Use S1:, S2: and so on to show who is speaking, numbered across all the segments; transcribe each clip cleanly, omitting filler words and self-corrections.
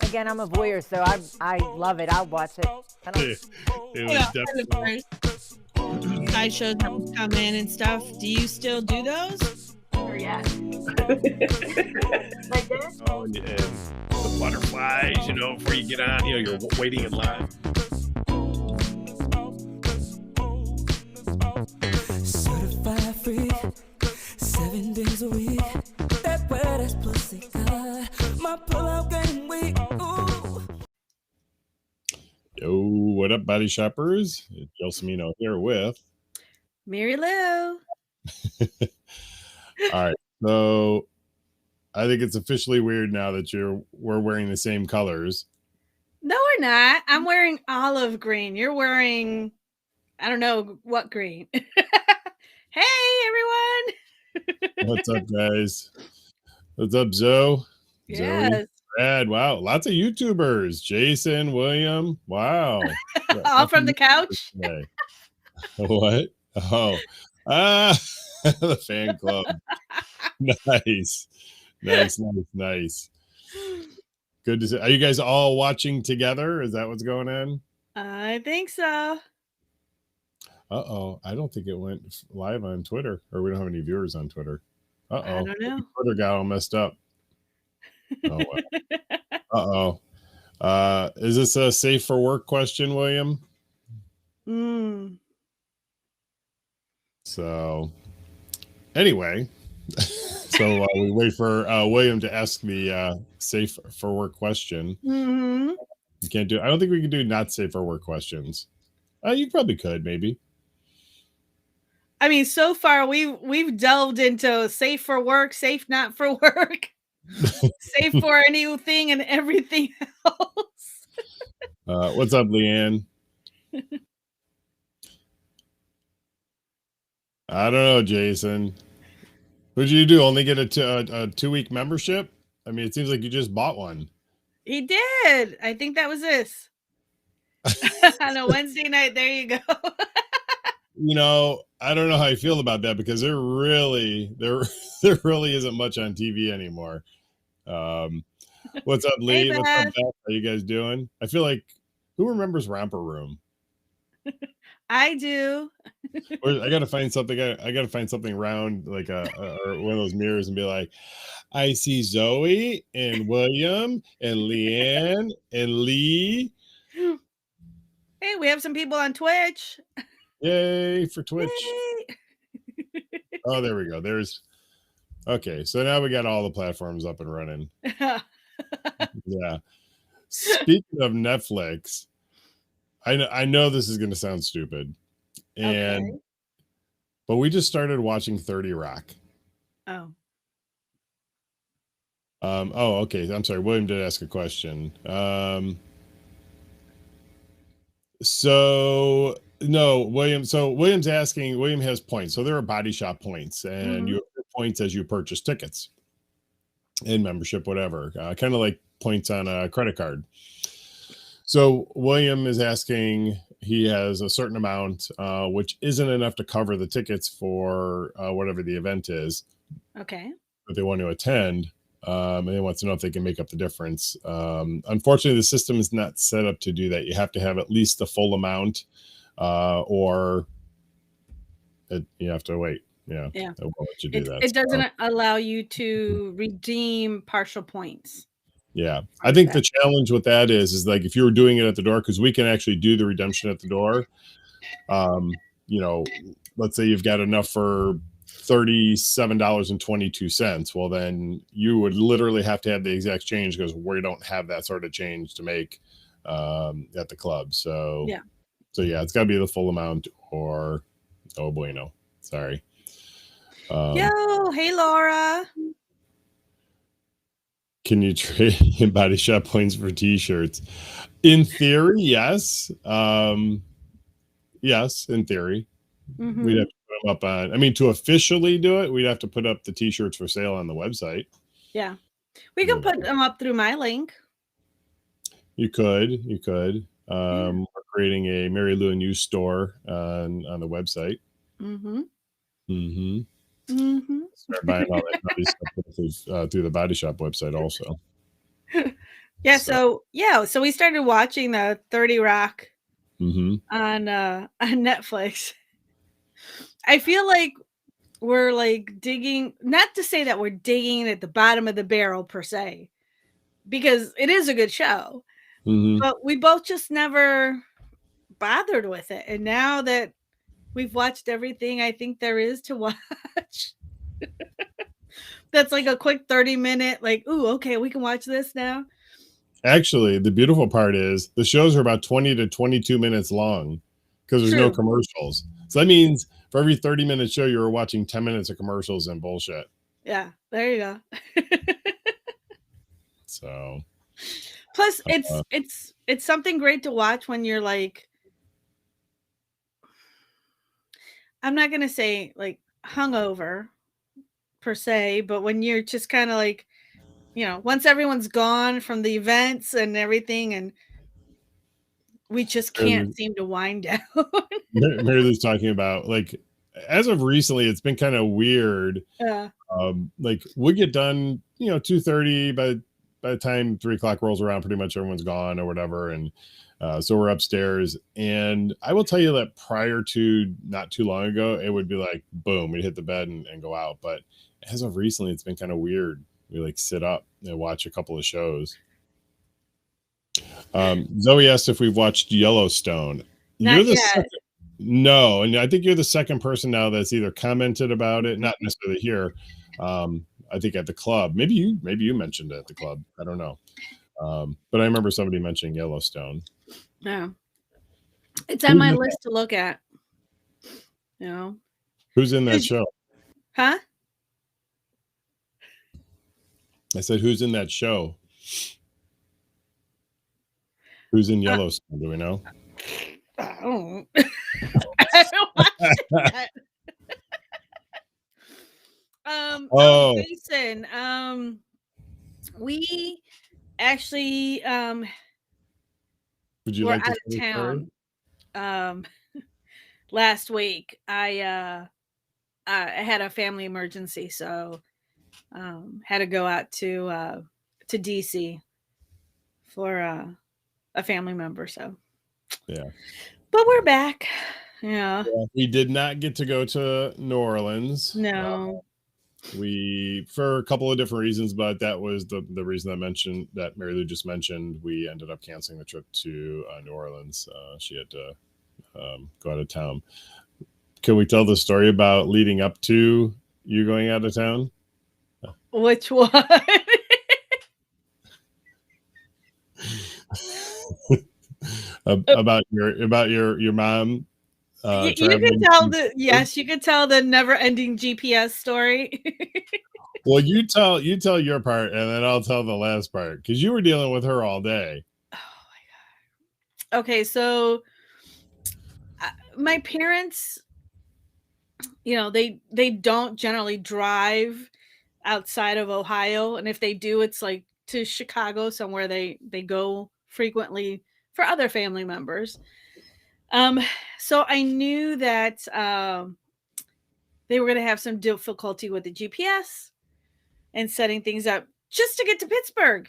S1: Again, I'm a voyeur, so I love it. I'll watch it. I don't,
S2: It was definitely.
S3: Sideshows come in and stuff. Do you still do those?
S4: Or yes. Like this?
S2: Oh, and the butterflies, before you get on, you're waiting in line.
S5: Certified freak, 7 days a week. That word is pussy good. My pull-out game weak. Ooh.
S2: Yo, what up, body shoppers? It's Gelsomino here with
S3: Marilu.
S2: All right, so I think it's officially weird now that we're wearing the same colors.
S3: No, we're not. I'm wearing olive green. You're wearing, I don't know what green. Hey, everyone.
S2: What's up, guys? What's up, Zoe?
S3: Yes.
S2: Zoe? Brad. Wow, lots of YouTubers. Jason, William. Wow.
S3: All from the couch.
S2: What? Oh, the fan club. Nice. Good to see. Are you guys all watching together? Is that what's going on?
S3: I think so.
S2: Uh-oh. I don't think it went live on Twitter, or we don't have any viewers on Twitter. Uh-oh.
S3: I don't know.
S2: Twitter got all messed up. Oh, well. Uh-oh. Is this a safe for work question, William? So, anyway, so we wait for William to ask the safe for work question.
S3: Mm-hmm.
S2: You can't do. I don't think we can do not safe for work questions. You probably could, maybe.
S3: I mean, so far we've delved into safe for work, safe not for work, safe for anything and everything else.
S2: What's up, Leanne? I don't know, Jason. What did you do? Only get a 2-week membership? I mean, it seems like you just bought one.
S3: He did. I think that was this. On a Wednesday night. There you go.
S2: I don't know how I feel about that because there really isn't much on TV anymore. What's up, Lee?
S3: Hey,
S2: what's up, Beth? How you guys doing? I feel like who remembers Romper Room?
S3: I do.
S2: I gotta find something. I gotta find something round, like or one of those mirrors, and be like, I see Zoe and William and Leanne and Lee.
S3: Hey, we have some people on Twitch.
S2: Yay for Twitch.
S3: Yay.
S2: Oh, there we go. Okay, so now we got all the platforms up and running. Yeah. Speaking of Netflix, I know this is going to sound stupid, but we just started watching 30 Rock.
S3: Oh.
S2: Okay. I'm sorry. William did ask a question. No, William. So William's asking. William has points. So there are body shop points, and you have points as you purchase tickets and membership, whatever. Kind of like points on a credit card. So William is asking. He has a certain amount, which isn't enough to cover the tickets for whatever the event is.
S3: Okay.
S2: That they want to attend. And he wants to know if they can make up the difference. Unfortunately, the system is not set up to do that. You have to have at least the full amount, or you have to wait. Yeah.
S3: Yeah.
S2: It won't let you do that.
S3: It doesn't allow you to redeem partial points.
S2: Yeah. I think the challenge with that is like if you were doing it at the door, because we can actually do the redemption at the door. Let's say you've got enough for $37.22. Well, then you would literally have to have the exact change because we don't have that sort of change to make at the club. So yeah, it's got to be the full amount or oh bueno. Sorry.
S3: Yo, hey Laura.
S2: Can you trade body shop points for t-shirts? In theory, yes. Yes, in theory. We'd have to put them up on, to officially do it, we'd have to put up the t-shirts for sale on the website.
S3: Yeah. We can put them up through my link.
S2: You could. We're creating a Marilu and You store on the website. Start buying all that body stuff through the body shop website also.
S3: Yeah, so we started watching the 30 Rock
S2: Mhm.
S3: on Netflix. I feel like we're like digging, not to say that we're digging at the bottom of the barrel per se, because it is a good show,
S2: Mhm.
S3: but we both just never bothered with it. And now that we've watched everything I think there is to watch, that's like a quick 30-minute, like, ooh, okay, we can watch this now.
S2: Actually, the beautiful part is the shows are about 20 to 22 minutes long because there's no
S3: True.
S2: commercials. So that means for every 30-minute show, you were watching 10 minutes of commercials and bullshit.
S3: Yeah, there you go.
S2: So
S3: Plus,
S2: uh,
S3: it's something great to watch when you're like, I'm not gonna say like hungover per se, but when you're just kind of like, once everyone's gone from the events and everything, and we just can't seem to wind down.
S2: Marilu's talking about like as of recently, it's been kind of weird.
S3: Yeah.
S2: Like we get done, 2:30 by the time 3 o'clock rolls around, pretty much everyone's gone or whatever. And so we're upstairs. And I will tell you that prior to not too long ago, it would be like, boom, we'd hit the bed and go out. But as of recently, it's been kind of weird. We like sit up and watch a couple of shows. Zoe asked if we've watched Yellowstone.
S3: Not
S2: You're the
S3: yet.
S2: second. No, and I think you're the second person now that's either commented about it, not necessarily here. I think at the club. Maybe you mentioned it at the club. I don't know. But I remember somebody mentioning Yellowstone.
S3: Yeah. It's on my list to look at.
S2: Who's in that show?
S3: Huh?
S2: I said, who's in that show? Who's in Yellowstone? Do we know?
S3: I don't watch that. Jason, we actually
S2: Would you
S3: were
S2: like to
S3: out of town last week. I had a family emergency, so had to go out to DC for a family member. So
S2: yeah,
S3: but we're back. Yeah,
S2: we did not get to go to New Orleans.
S3: no.
S2: We, for a couple of different reasons, but that was the reason I mentioned that Marilu just mentioned. We ended up canceling the trip to New Orleans. She had to go out of town. Can we tell the story about leading up to you going out of town?
S3: Which one?
S2: About your mom.
S3: You can tell you could tell the never-ending GPS story.
S2: Well, you tell your part, and then I'll tell the last part because you were dealing with her all day.
S3: Oh my god. Okay, so my parents, they don't generally drive outside of Ohio, and if they do, it's like to Chicago, somewhere they go frequently for other family members. So I knew that they were going to have some difficulty with the GPS and setting things up just to get to Pittsburgh.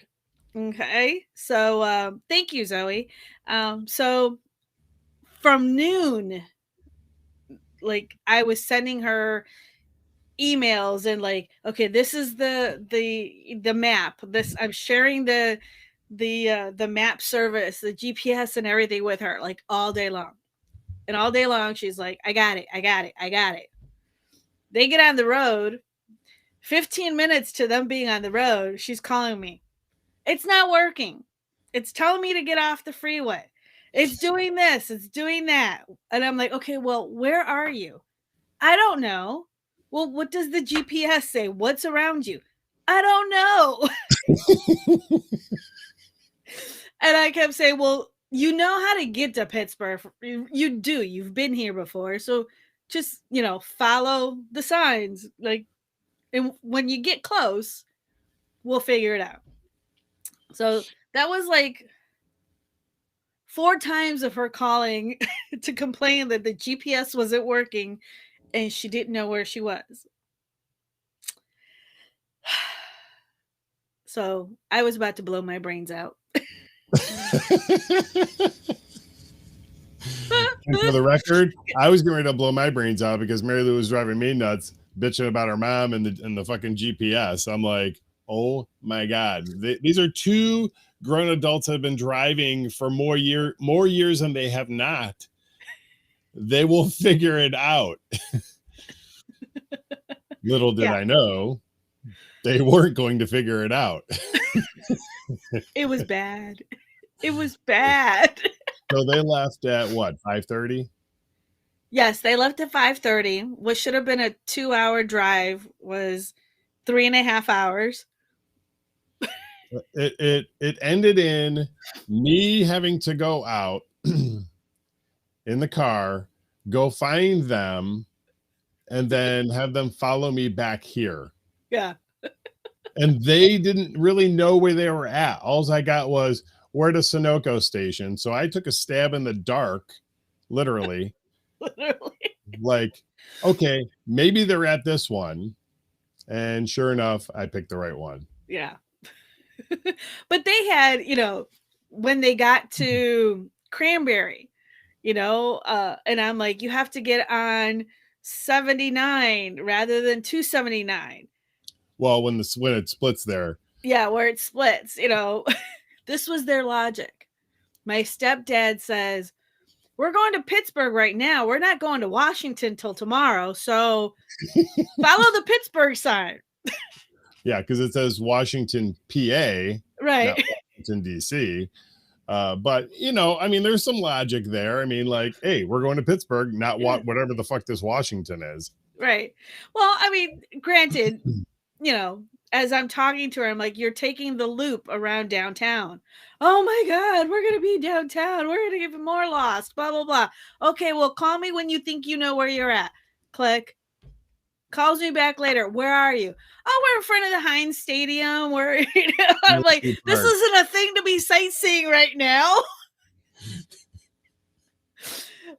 S3: Okay, so thank you, Zoe. So from noon, like I was sending her emails and like, okay, this is the map. This I'm sharing the map service, the GPS and everything with her like all day long. And all day long she's like, I got it. They get on the road. 15 minutes to them being on the road, she's calling me. It's not working. It's telling me to get off the freeway. It's doing this, it's doing that. And I'm like, okay, well, where are you? I don't know. Well, what does the GPS say? What's around you? I don't know. And I kept saying, well, you know how to get to Pittsburgh. You do. You've been here before. So just, follow the signs. Like, and when you get close, we'll figure it out. So that was like 4 times of her calling to complain that the GPS wasn't working and she didn't know where she was. So I was about to blow my brains out.
S2: And for the record, I was getting ready to blow my brains out because Marilu was driving me nuts, bitching about her mom and the fucking GPS. I'm like, oh my god, these are two grown adults that have been driving for more years than they have not. They will figure it out. Little did I know, they weren't going to figure it out.
S3: It was bad. It was bad.
S2: So they left at what, 5:30?
S3: Yes, they left at 5:30. What should have been a 2-hour drive was 3.5 hours.
S2: It ended in me having to go out in the car, go find them, and then have them follow me back here.
S3: Yeah.
S2: And they didn't really know where they were at. All I got was, we're at a Sunoco station. So I took a stab in the dark, literally.
S3: Literally.
S2: Like, okay, maybe they're at this one. And sure enough, I picked the right one.
S3: Yeah. But they had, when they got to Cranberry, and I'm like, you have to get on 79 rather than 279.
S2: Well, when it splits there.
S3: Yeah, where it splits, this was their logic. My stepdad says, we're going to Pittsburgh right now. We're not going to Washington till tomorrow. So follow the Pittsburgh sign.
S2: Yeah, because it says Washington, PA,
S3: right?
S2: Not Washington, DC. But there's some logic there. I mean, like, hey, we're going to Pittsburgh, not whatever the fuck this Washington is.
S3: Right. Well, granted, as I'm talking to her, I'm like, you're taking the loop around downtown. Oh my God, we're gonna be downtown. We're gonna get even more lost. Blah blah blah. Okay, well, call me when you think you know where you're at. Click. Calls me back later. Where are you? Oh, we're in front of the Heinz Stadium. I'm like, this isn't a thing to be sightseeing right now.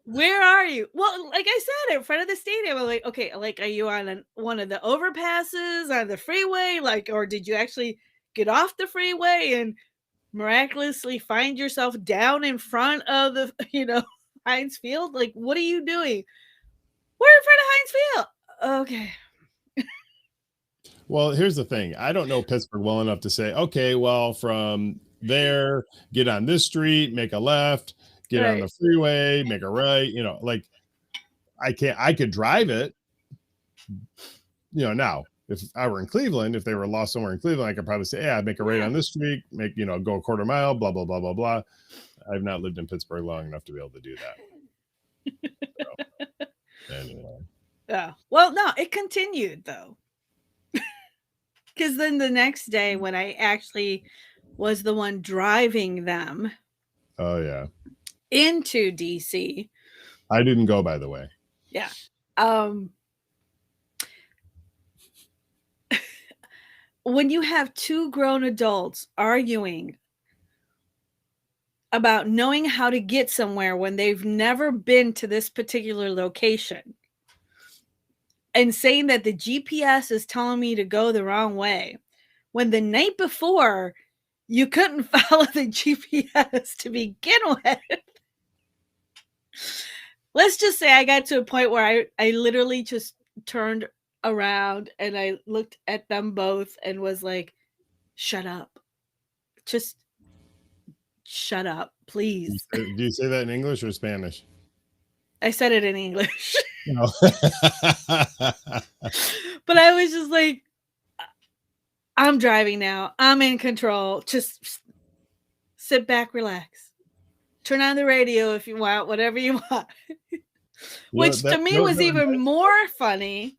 S3: Where are you? Well, like I said, in front of the stadium. I'm like, okay, like, are you on one of the overpasses on the freeway? Like, or did you actually get off the freeway and miraculously find yourself down in front of the, Heinz Field? Like, what are you doing? We're in front of Heinz Field. Okay.
S2: Well, here's the thing. I don't know Pittsburgh well enough to say, okay, well, from there, get on this street, make a left, get on the freeway, make a right, like I could drive it. Now, if I were in Cleveland, if they were lost somewhere in Cleveland, I could probably say, I'd make a right on this street, go a quarter mile, blah, blah, blah, blah, blah. I've not lived in Pittsburgh long enough to be able to do that. So, anyway.
S3: Yeah. Well, no, it continued though. Because then the next day when I actually was the one driving them.
S2: Oh, yeah.
S3: Into DC.
S2: I didn't go, by the way.
S3: Yeah. When you have two grown adults arguing about knowing how to get somewhere when they've never been to this particular location and saying that the GPS is telling me to go the wrong way, when the night before you couldn't follow the GPS to begin with. Let's just say I got to a point where I literally just turned around and I looked at them both and was like, shut up. Just shut up, please.
S2: Do you say that in English or Spanish?
S3: I said it in English.
S2: No.
S3: But I was just like, I'm driving now. I'm in control. Just sit back, relax. Turn on the radio if you want, whatever you want. Which to me was even more funny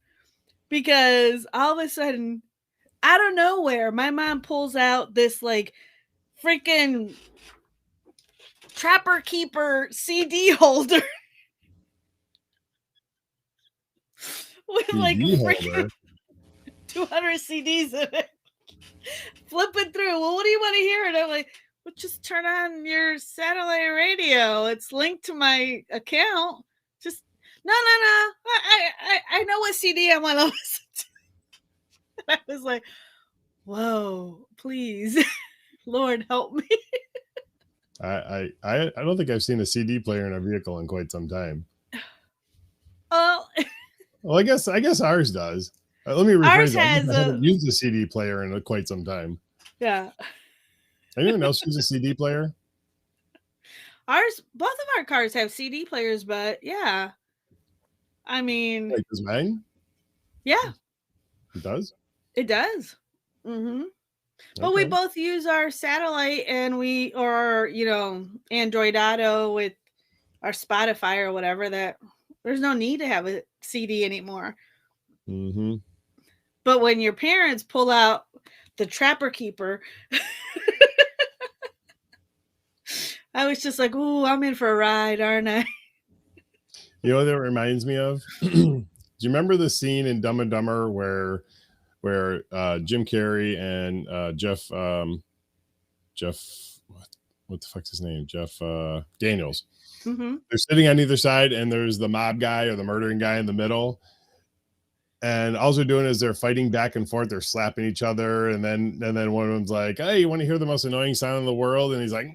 S3: because all of a sudden, out of nowhere, my mom pulls out this like freaking Trapper Keeper CD holder. With CD like freaking 200 CDs in it. Flipping through. Well, what do you want to hear? And I'm like, well, just turn on your satellite radio. It's linked to my account. Just no. I know what CD I want to listen to. And I was like, whoa, please, Lord help me.
S2: I don't think I've seen a CD player in a vehicle in quite some time.
S3: Oh,
S2: Well, I guess ours does. Let me
S3: ours
S2: rephrase that.
S3: has
S2: I haven't used a CD player in quite some time.
S3: yeah.
S2: Anyone else use a CD player?
S3: Both of our cars have CD players, but yeah. I mean,
S2: Like, does mine?
S3: yeah,
S2: It does?
S3: it does. Mm-hmm. But we both use our satellite and or Android Auto with our Spotify or whatever, that there's no need to have a CD anymore.
S2: Mm-hmm.
S3: But when your parents pull out the Trapper Keeper, I was just like, ooh, I'm in for a ride, aren't I?
S2: You know what that reminds me of? Do you remember the scene in Dumb and Dumber where Jim Carrey and Jeff what the fuck's his name? Jeff Daniels.
S3: Mm-hmm.
S2: They're sitting on either side, and there's the mob guy or the murdering guy in the middle. And all they're doing is they're fighting back and forth. They're slapping each other, and then one of them's like, "Hey, you want to hear the most annoying sound in the world?" And he's like,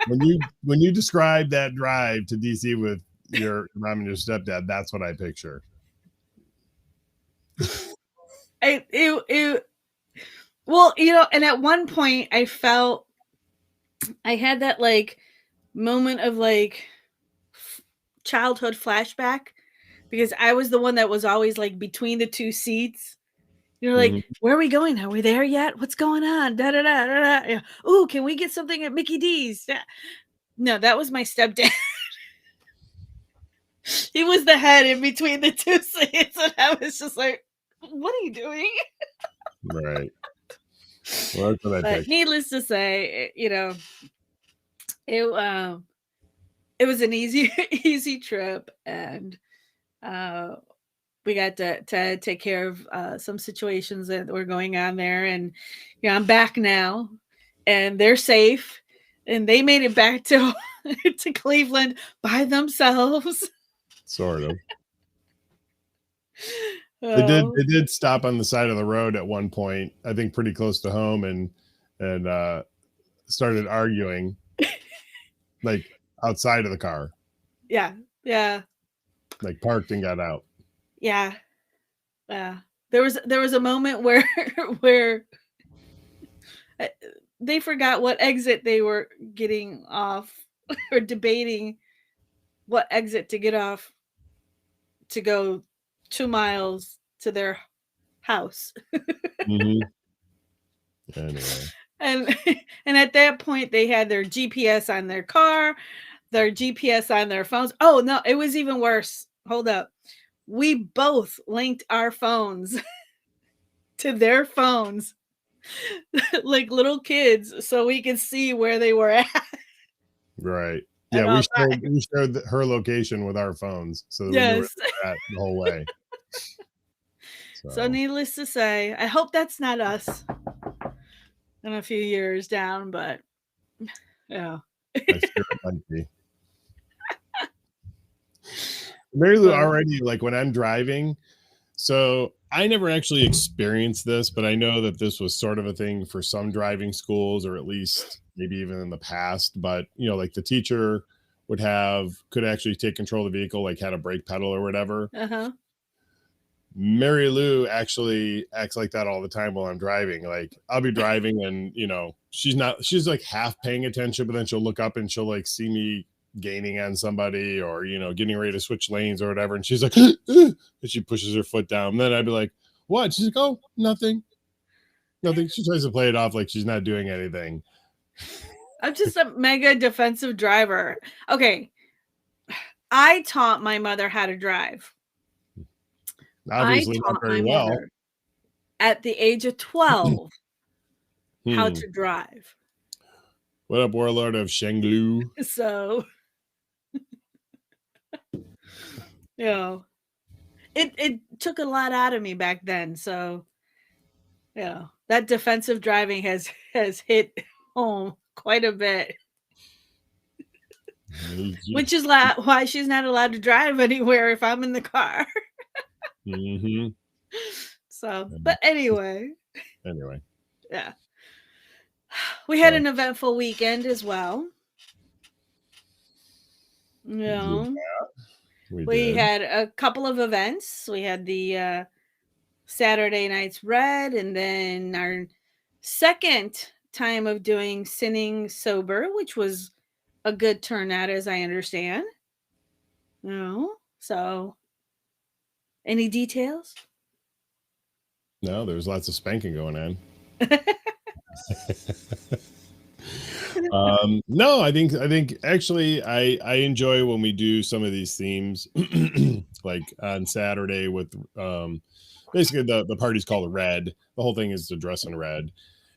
S2: when you describe that drive to DC with your mom and your stepdad, that's what I picture.
S3: Well, and at one point I felt I had that like moment of like childhood flashback, because I was the one that was always like between the two seats. Like, where are we going? Are we there yet? What's going on? Da da da da da. Ooh, can we get something at Mickey D's? No, that was my stepdad. He was the head in between the two seats, and I was just like, "What are you doing?"
S2: Right. Well, that's what I
S3: But
S2: picked.
S3: needless to say, it was an easy trip, and we got to take care of some situations that were going on there, and I'm back now, and they're safe, and they made it back to to Cleveland by themselves.
S2: Sort of. They did stop on the side of the road at one point, I think pretty close to home, and started arguing like outside of the car.
S3: Yeah.
S2: Like parked and got out.
S3: Yeah. There was a moment where where they forgot what exit they were getting off, or debating what exit to get off to go 2 miles to their house.
S2: Anyway.
S3: And at that point they had their GPS on their car, their GPS on their phones. Oh no, it was even worse. Hold up. We both linked our phones to their phones like little kids, so we could see where they were at.
S2: Right. Yeah, we showed her location with our phones, so that we knew where they were at the whole way.
S3: So needless to say, I hope that's not us in a few years down, but yeah.
S2: I fear it might be. Marilu, already, like when I'm driving, so I never actually experienced this, but I know that this was sort of a thing for some driving schools, or at least maybe even in the past. But like the teacher could actually take control of the vehicle, like had a brake pedal or whatever. Marilu actually acts like that all the time while I'm driving. Like I'll be driving and she's like half paying attention, but then she'll look up and she'll like see me gaining on somebody, or getting ready to switch lanes or whatever, and she's like and she pushes her foot down. And then I'd be like, what? She's like, oh, nothing. She tries to play it off like she's not doing anything.
S3: I'm just a mega defensive driver. Okay, I taught my mother how to drive.
S2: Obviously not very well.
S3: At the age of 12 how to drive.
S2: What up, warlord of Shanglu?
S3: So it took a lot out of me back then. So that defensive driving has hit home quite a bit. Which is why she's not allowed to drive anywhere if I'm in the car. So, but anyway, yeah. We had an eventful weekend as well. You know, we had a couple of events. We had the Saturday Night's Red, and then our second time of doing Sinning Sober, which was a good turnout, as I understand. No, so any details?
S2: No, there was lots of spanking going on. No, I think actually I enjoy when we do some of these themes, like on Saturday with basically the party's called Red. The whole thing is to dress in red.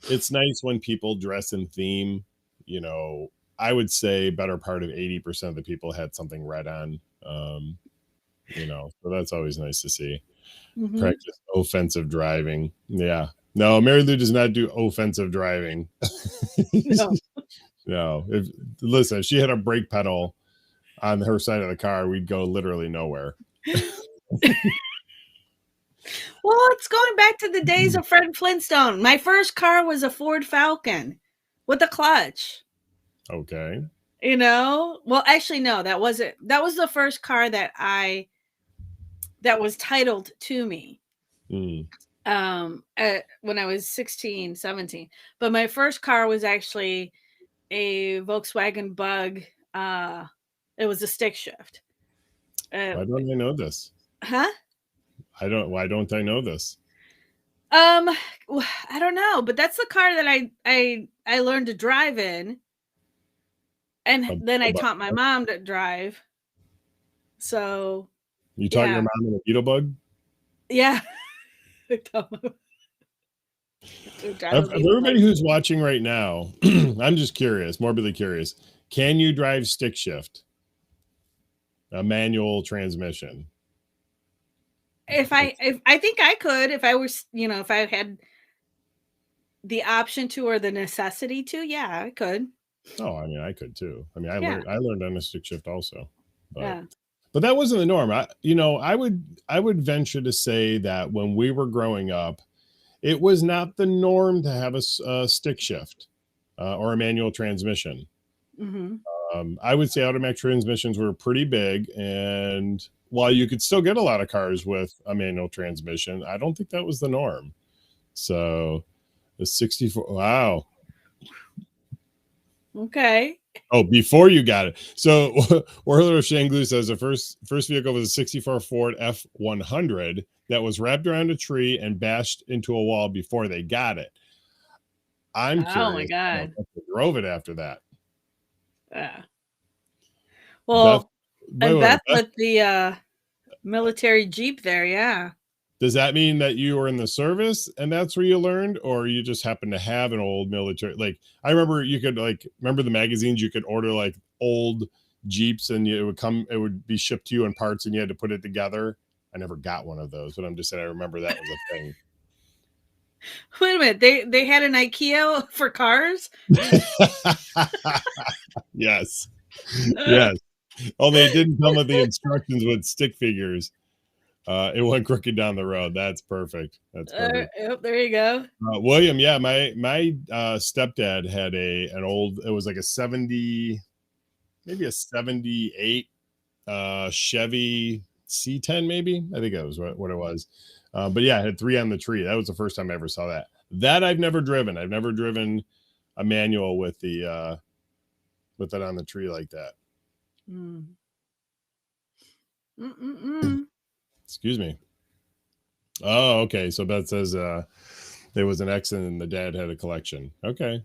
S2: It's nice when people dress in theme. You know, I would say better part of 80% of the people had something red on. You know, so that's always nice to see.
S3: Mhm.
S2: Practice offensive driving. Yeah. No, Marilu does not do offensive driving.
S3: No.
S2: No. Listen, if she had a brake pedal on her side of the car, we'd go literally nowhere.
S3: Well, it's going back to the days of Fred Flintstone. My first car was a Ford Falcon with a clutch.
S2: Okay.
S3: You know? Well, actually, no, that wasn't. That was the first car that was titled to me.
S2: Mm.
S3: When I was 16, 17. But my first car was actually a Volkswagen Bug. It was a stick shift.
S2: Why don't I know this?
S3: Huh?
S2: Why don't I know this?
S3: I don't know, but that's the car that I learned to drive in. And then I taught my mom to drive. So
S2: you taught your mom in a beetle bug?
S3: Yeah.
S2: Everybody who's watching right now, I'm just curious, morbidly curious. Can you drive stick shift? A manual transmission?
S3: If I think I could, if I was, if I had the option to or the necessity to, yeah, I could.
S2: Oh, I mean, I could too. I mean, I learned on a stick shift also. But that wasn't the norm. I would venture to say that when we were growing up, it was not the norm to have a stick shift or a manual transmission.
S3: Mm-hmm.
S2: I would say automatic transmissions were pretty big, and while you could still get a lot of cars with a manual transmission, I don't think that was the norm. So the 64, wow.
S3: Okay.
S2: Oh, before you got it. So Orlando Shanglu says the first vehicle was a 64 Ford F100 that was wrapped around a tree and bashed into a wall before they got it. I'm curious.
S3: Oh my God.
S2: If they drove it after that.
S3: Yeah. Well, Beth with the military Jeep there, yeah.
S2: Does that mean that you were in the service and that's where you learned, or you just happen to have an old military? Like, I remember you could remember the magazines, you could order like old Jeeps and it would be shipped to you in parts and you had to put it together. I never got one of those, but I'm just saying I remember that was a thing.
S3: Wait a minute, they had an IKEA for cars?
S2: Yes. Yes. Only it didn't come with the instructions with stick figures. It went crooked down the road. That's perfect. That's perfect.
S3: Yep, there you go.
S2: William, yeah, my stepdad had an old, it was like a 70, maybe a 78 Chevy C10, maybe. I think that was what it was. But yeah, it had 3 on the tree. That was the first time I ever saw that. That I've never driven. I've never driven a manual with it on the tree like that. Excuse me. Oh, okay. So Beth says there was an accident and the dad had a collection. Okay.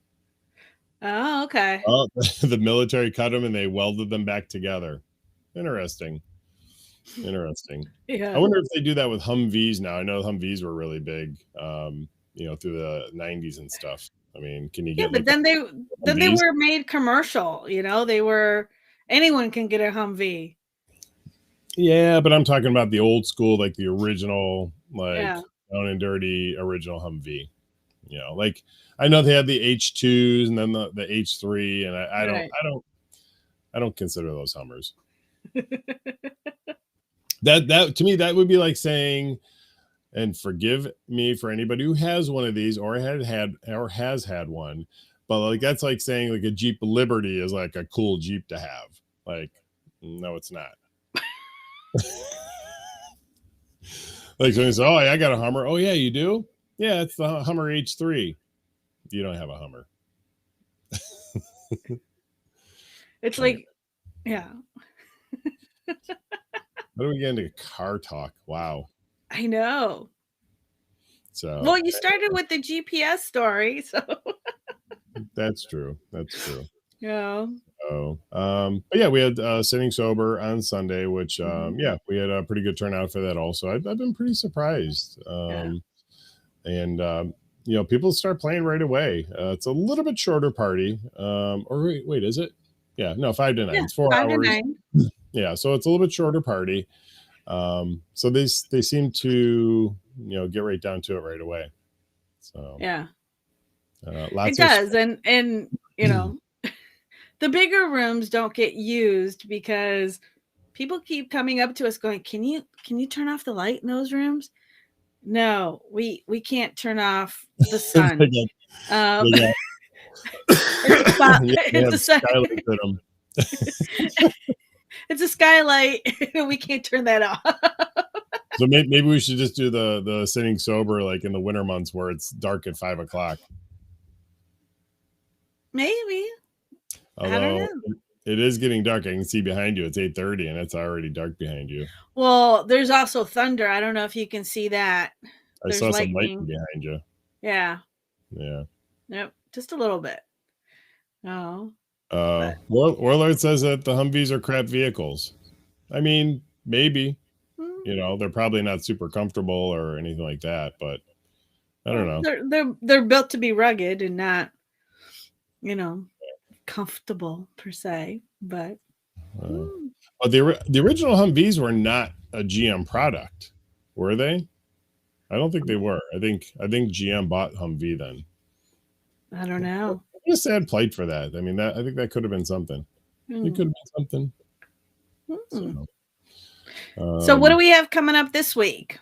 S3: Oh, okay.
S2: Oh, the military cut them and they welded them back together. Interesting. Yeah. I wonder if they do that with Humvees now. I know Humvees were really big, through the 90s and stuff. I mean, can you get?
S3: Yeah, but then they were made commercial. Anyone can get a Humvee.
S2: Yeah, but I'm talking about the old school, like the original, down and dirty original Humvee. Like I know they had the H2s and then the H3, and I don't consider those Hummers. That to me, that would be like saying and forgive me for anybody who has one of these or has had one, but like that's like saying like a Jeep Liberty is like a cool Jeep to have. Like, no, it's not. Like someone says, "Oh, I got a Hummer." Oh yeah, you do? Yeah, it's the Hummer H3. You don't have a Hummer.
S3: It's like, yeah.
S2: How do we get into car talk? Wow.
S3: I know.
S2: So
S3: Well, you started with the GPS story, so
S2: that's true. That's true.
S3: yeah.
S2: So, but yeah, we had Sitting Sober on Sunday, which yeah, we had a pretty good turnout for that. Also, I've been pretty surprised. And you know, people start playing right away. It's a little bit shorter party. Or wait, is it? Yeah, no, 5 to 9.
S3: Yeah,
S2: It's 4
S3: 5 to
S2: hours.
S3: 9.
S2: Yeah, so it's a little bit shorter party. So they seem to, you know, get right down to it right away. So
S3: Yeah,
S2: lots
S3: it does, and you know, the bigger rooms don't get used because people keep coming up to us going, "Can you turn off the light in those rooms?" No, we can't turn off the sun.
S2: They got-
S3: It's a
S2: skylights at 'em.
S3: It's a skylight. We can't turn that off.
S2: So maybe we should just do the Sitting Sober like in the winter months where it's dark at 5 o'clock.
S3: Maybe.
S2: Although
S3: I don't know.
S2: it is getting dark. I can see behind you. It's 8:30 and it's already dark behind you.
S3: Well, there's also thunder. I don't know if you can see that.
S2: I saw some lightning behind you.
S3: Yeah.
S2: Yeah.
S3: Yep. Just a little bit. Oh.
S2: Warlord says that the Humvees are crap vehicles. I mean, maybe. You know, they're probably not super comfortable or anything like that, but I don't know.
S3: They're built to be rugged and not, you know, comfortable per se. But
S2: the original Humvees were not a GM product, were they? I don't think they were. I think GM bought Humvee then.
S3: I don't know.
S2: A sad plight for that. I mean, I think that could have been something. It could have been something.
S3: So what do we have coming up this week?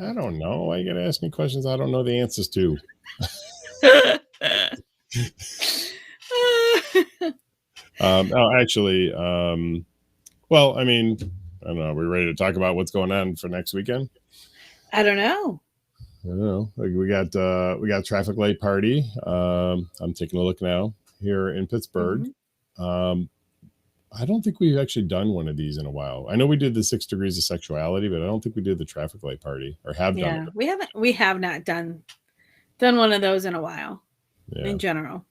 S2: I don't know. Why you gotta ask me questions I don't know the answers to? Actually, well, I mean, I don't know. Are we ready to talk about what's going on for next weekend?
S3: I don't know.
S2: I don't know. Like we got Traffic Light Party. I'm taking a look now here in Pittsburgh. I don't think we've actually done one of these in a while. I know we did the 6 Degrees of Sexuality, but I don't think we did the Traffic Light Party or have done it.
S3: We have not done one of those in a while. In general.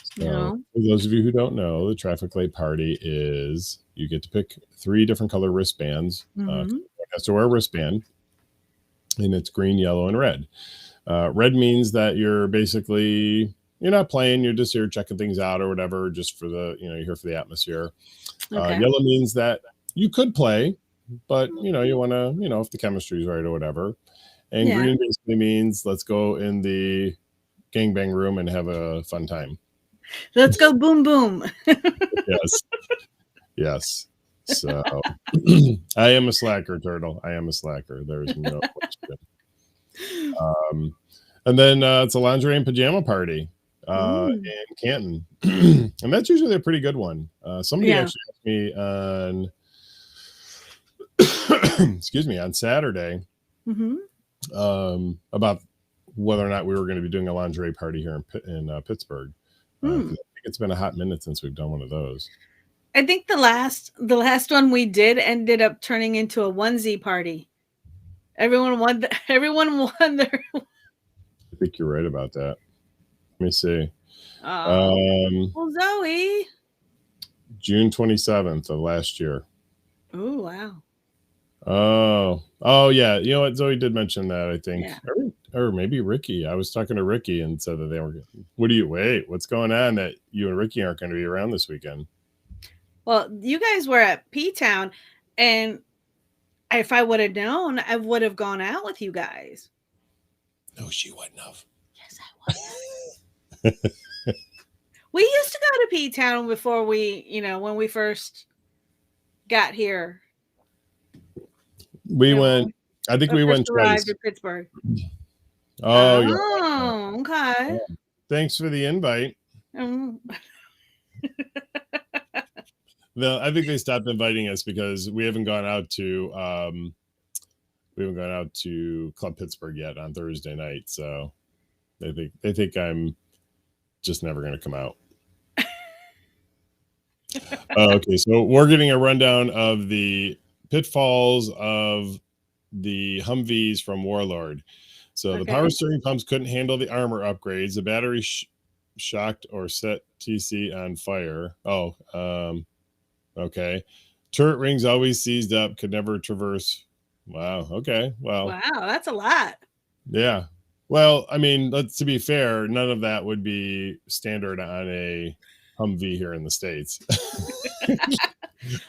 S2: So, for those of you who don't know, the Traffic Light Party is you get to pick 3 different color wristbands. Has to wear a wristband, and it's green, yellow, and red. Red means that you're not playing, you're just here checking things out or whatever, just for you're here for the atmosphere. Yellow means that you could play, but you want to, if the chemistry is right or whatever. And green basically means let's go in the gangbang room and have a fun time.
S3: Let's go boom boom.
S2: Yes. So I am a slacker, Turtle. I am a slacker. There's no question. And then it's a lingerie and pajama party in Canton. And that's usually a pretty good one. Somebody actually asked me on excuse me, on Saturday about whether or not we were going to be doing a lingerie party here in Pittsburgh. I think it's been a hot minute since we've done one of those.
S3: I think the last one we did ended up turning into a onesie party. Everyone won their.
S2: I think you're right about that. Let me see.
S3: Well, Zoe.
S2: June 27th of last year.
S3: Oh, wow.
S2: Oh yeah. You know what? Zoe did mention that, I think. Yeah. Or maybe Ricky. I was talking to Ricky and said that they were. What's going on that you and Ricky aren't going to be around this weekend?
S3: Well, you guys were at P-Town, and if I would have known, I would have gone out with you guys.
S2: No, she wouldn't have.
S3: Yes, I would. We used to go to P-Town before when we first got here.
S2: We went I think
S3: or
S2: we
S3: first
S2: went
S3: arrived
S2: twice.
S3: in Pittsburgh?
S2: Oh, yeah.
S3: Oh, okay.
S2: Thanks for the invite.
S3: Mm.
S2: I think they stopped inviting us because we haven't gone out to Club Pittsburgh yet on Thursday night. So they think I'm just never going to come out. Okay, so we're getting a rundown of the pitfalls of the Humvees from Warlord. So the power steering pumps couldn't handle the armor upgrades. The battery shocked or set TC on fire. Okay. Turret rings always seized up, could never traverse. Wow. Okay. Well,
S3: Wow, that's a lot.
S2: yeah. Well, I mean, to be fair, none of that would be standard on a Humvee here in the States.
S3: Well,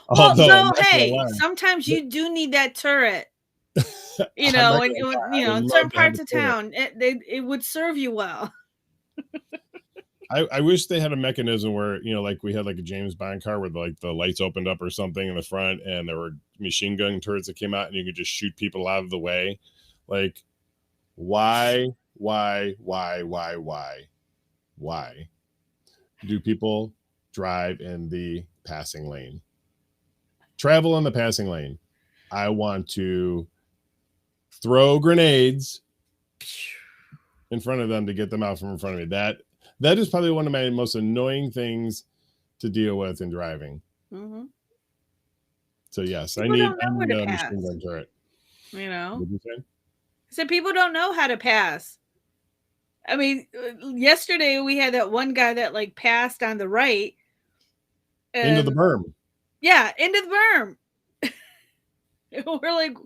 S2: Although,
S3: hey, sometimes you do need that turret. You
S2: I'm
S3: know,
S2: not
S3: when
S2: gonna lie,
S3: you
S2: I
S3: know,
S2: would
S3: in
S2: love
S3: certain
S2: to have
S3: parts
S2: a
S3: of
S2: turret.
S3: town, it would serve you well.
S2: I wish they had a mechanism where, you know, like we had like a James Bond car where like the lights opened up or something in the front and there were machine gun turrets that came out and you could just shoot people out of the way. Like, why do people drive in the passing lane? Travel in the passing lane. I want to throw grenades in front of them to get them out from in front of me. That is probably one of my most annoying things to deal with in driving.
S3: Mm-hmm.
S2: So yes,
S3: People
S2: I
S3: don't know
S2: need
S3: where to
S2: a
S3: pass.
S2: machine gun turret.
S3: You know,
S2: What'd you say?
S3: so people don't know how to pass. I mean, yesterday we had that one guy that like passed on the right
S2: Into the berm.
S3: Yeah, into the berm. We're like,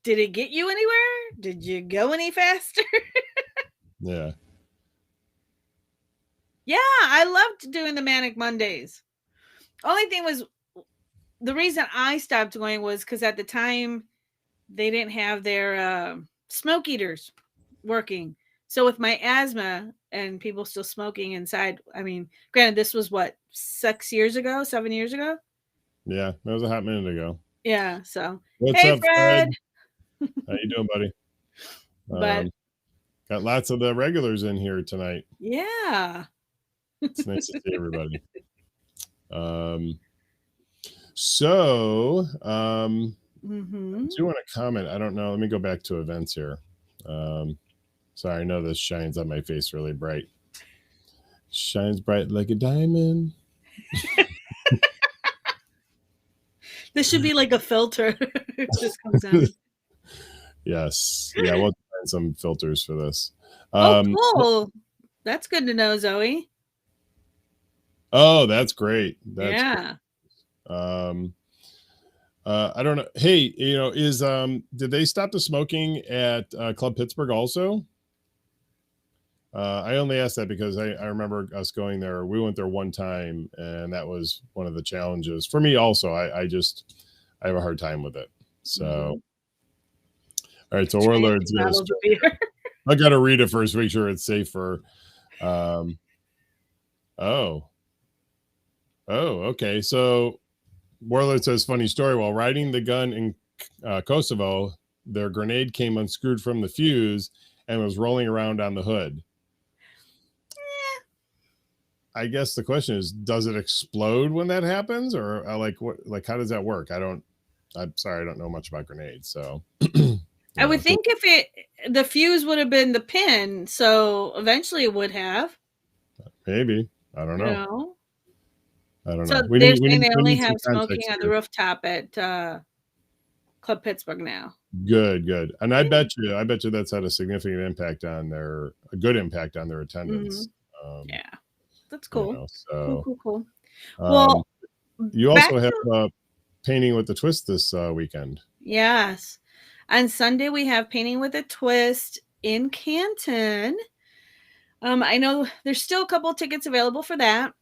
S3: did it get you anywhere? Did you go any faster?
S2: Yeah.
S3: Yeah, I loved doing the Manic Mondays. Only thing was, the reason I stopped going was because at the time they didn't have their smoke eaters working. So with my asthma and people still smoking inside, I mean, granted, this was what, 7 years ago?
S2: Yeah, that was a hot minute ago.
S3: Yeah, so.
S2: What's
S3: hey,
S2: up,
S3: Fred?
S2: How you doing, buddy?
S3: But
S2: got lots of the regulars in here tonight.
S3: Yeah.
S2: It's nice to see everybody. So
S3: Mm-hmm.
S2: do you want to comment? I don't know. Let me go back to events here. Sorry, I know this shines on my face really bright. Shines bright like a diamond.
S3: This should be like a filter. It just comes out.
S2: Yes. Yeah, we'll find some filters for this.
S3: Cool. That's good to know, Zoe.
S2: Oh, that's great. That's
S3: yeah.
S2: Great. I don't know. Hey, you know, did they stop the smoking at Club Pittsburgh also? I only asked that because I remember us going there. We went there one time, and that was one of the challenges for me. Also, I have a hard time with it. So, all right. So Warlords. I got to read it first, make sure it's safe for. Okay. So Warlord says, funny story. While riding the gun in Kosovo, their grenade came unscrewed from the fuse and was rolling around on the hood. I guess the question is, does it explode when that happens, or like what? Like, how does that work? I'm sorry, I don't know much about grenades. So
S3: I would think if the fuse would have been the pin, so eventually it would have.
S2: Maybe. I don't know.
S3: You know?
S2: I don't
S3: so
S2: know.
S3: They're saying they only have smoking on the rooftop at Club Pittsburgh now.
S2: Good. And I bet you that's had a significant impact on a good impact on their attendance.
S3: Yeah, that's cool.
S2: You know, so
S3: cool. Well,
S2: you also have painting with the twist this weekend.
S3: Yes. On Sunday, we have Painting with a Twist in Canton. I know there's still a couple of tickets available for that.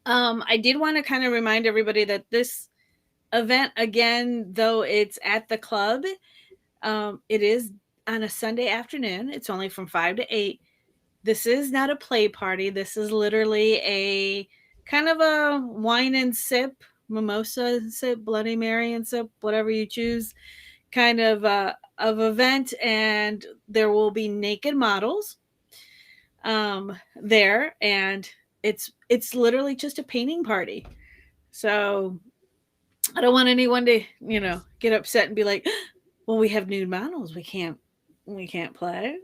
S3: I did want to kind of remind everybody that this event, again, though it's at the club, it is on a Sunday afternoon. It's only from 5 to 8. This is not a play party. This is literally a kind of a wine and sip, mimosa and sip, Bloody Mary and sip, whatever you choose, kind of event, and there will be naked models there, and it's literally just a painting party. So I don't want anyone to, get upset and be like, well, we have nude models, we can't play.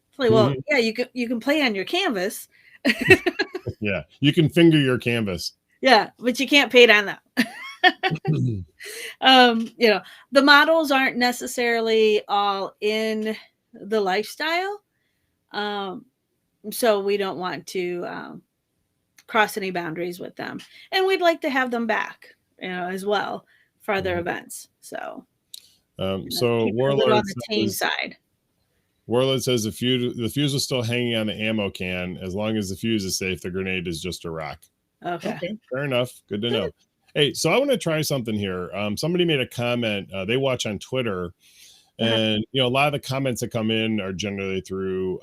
S3: It's like, well, yeah, you can play on your canvas.
S2: Yeah, you can finger your canvas.
S3: Yeah, but you can't paint on that. The models aren't necessarily all in the lifestyle. So we don't want to cross any boundaries with them. And we'd like to have them back, as well for other events. So,
S2: so
S3: keep it a
S2: Warlord
S3: little on the tame side.
S2: Warlord says the fuse is still hanging on the ammo can. As long as the fuse is safe, the grenade is just a rock.
S3: Okay.
S2: Fair enough. Good to know. Hey, so I want to try something here. Somebody made a comment. They watch on Twitter, and a lot of the comments that come in are generally through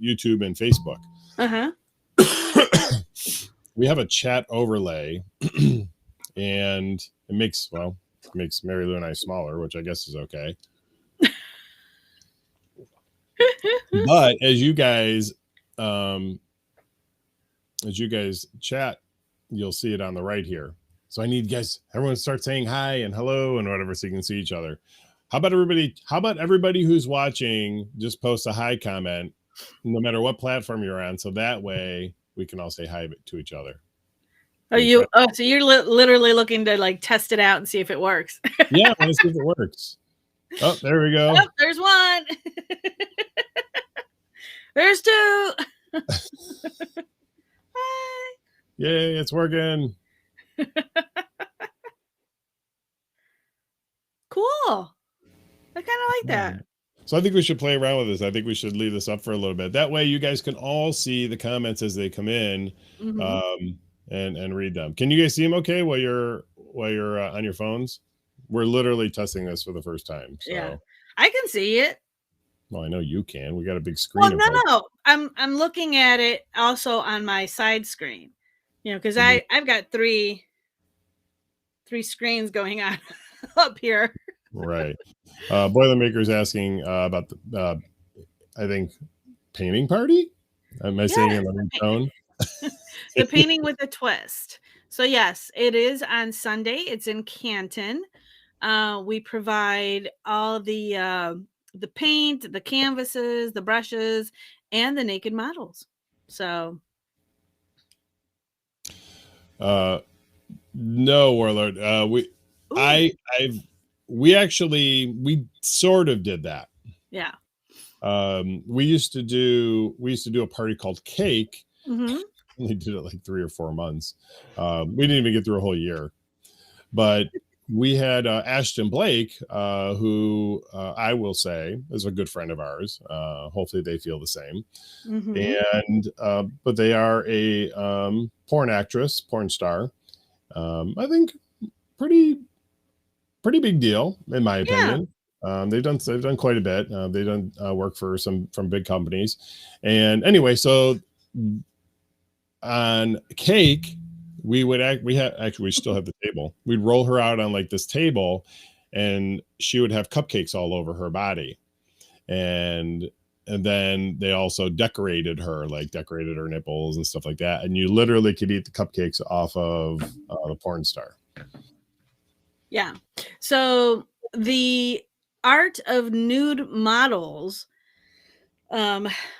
S2: YouTube and Facebook. We have a chat overlay, and it makes Marilu and I smaller, which I guess is okay. But as you guys chat, you'll see it on the right here. So I need everyone start saying hi and hello and whatever, so you can see each other. How about everybody who's watching just post a hi comment, no matter what platform you're on, so that way we can all say hi to each other.
S3: So you're literally looking to like test it out and see if it works.
S2: Yeah, let's see if it works. Oh, there we go.
S3: Oh, there's one. There's two. Hi.
S2: Yay, it's working.
S3: Cool. I kind of like that.
S2: So I think we should play around with this. I think we should leave this up for a little bit. That way you guys can all see the comments as they come in, and read them. Can you guys see them okay while you're on your phones? We're literally testing this for the first time. So.
S3: Yeah, I can see it.
S2: Well, I know you can. We got a big screen.
S3: Well, no. I'm looking at it also on my side screen. Because I've got three screens going on up here.
S2: Right. Boilermaker's asking about the I think painting party. Am I saying it in the right tone?
S3: The painting with a twist. So yes, it is on Sunday. It's in Canton. We provide all the paint, the canvases, the brushes, and the naked models. So
S2: no, Warlord. We sort of did that.
S3: Yeah.
S2: We used to do a party called Cake.
S3: Mm-hmm.
S2: We did it like 3 or 4 months. We didn't even get through a whole year, but we had Ashton Blake, who I will say is a good friend of ours. Hopefully they feel the same. And but they are a porn star. I think pretty big deal in my opinion. They've done quite a bit. They've done work for from big companies. And anyway, so on Cake, we still have the table. We'd roll her out on like this table, and she would have cupcakes all over her body. And then they also decorated her nipples and stuff like that. And you literally could eat the cupcakes off of the porn star.
S3: Yeah. So the art of nude models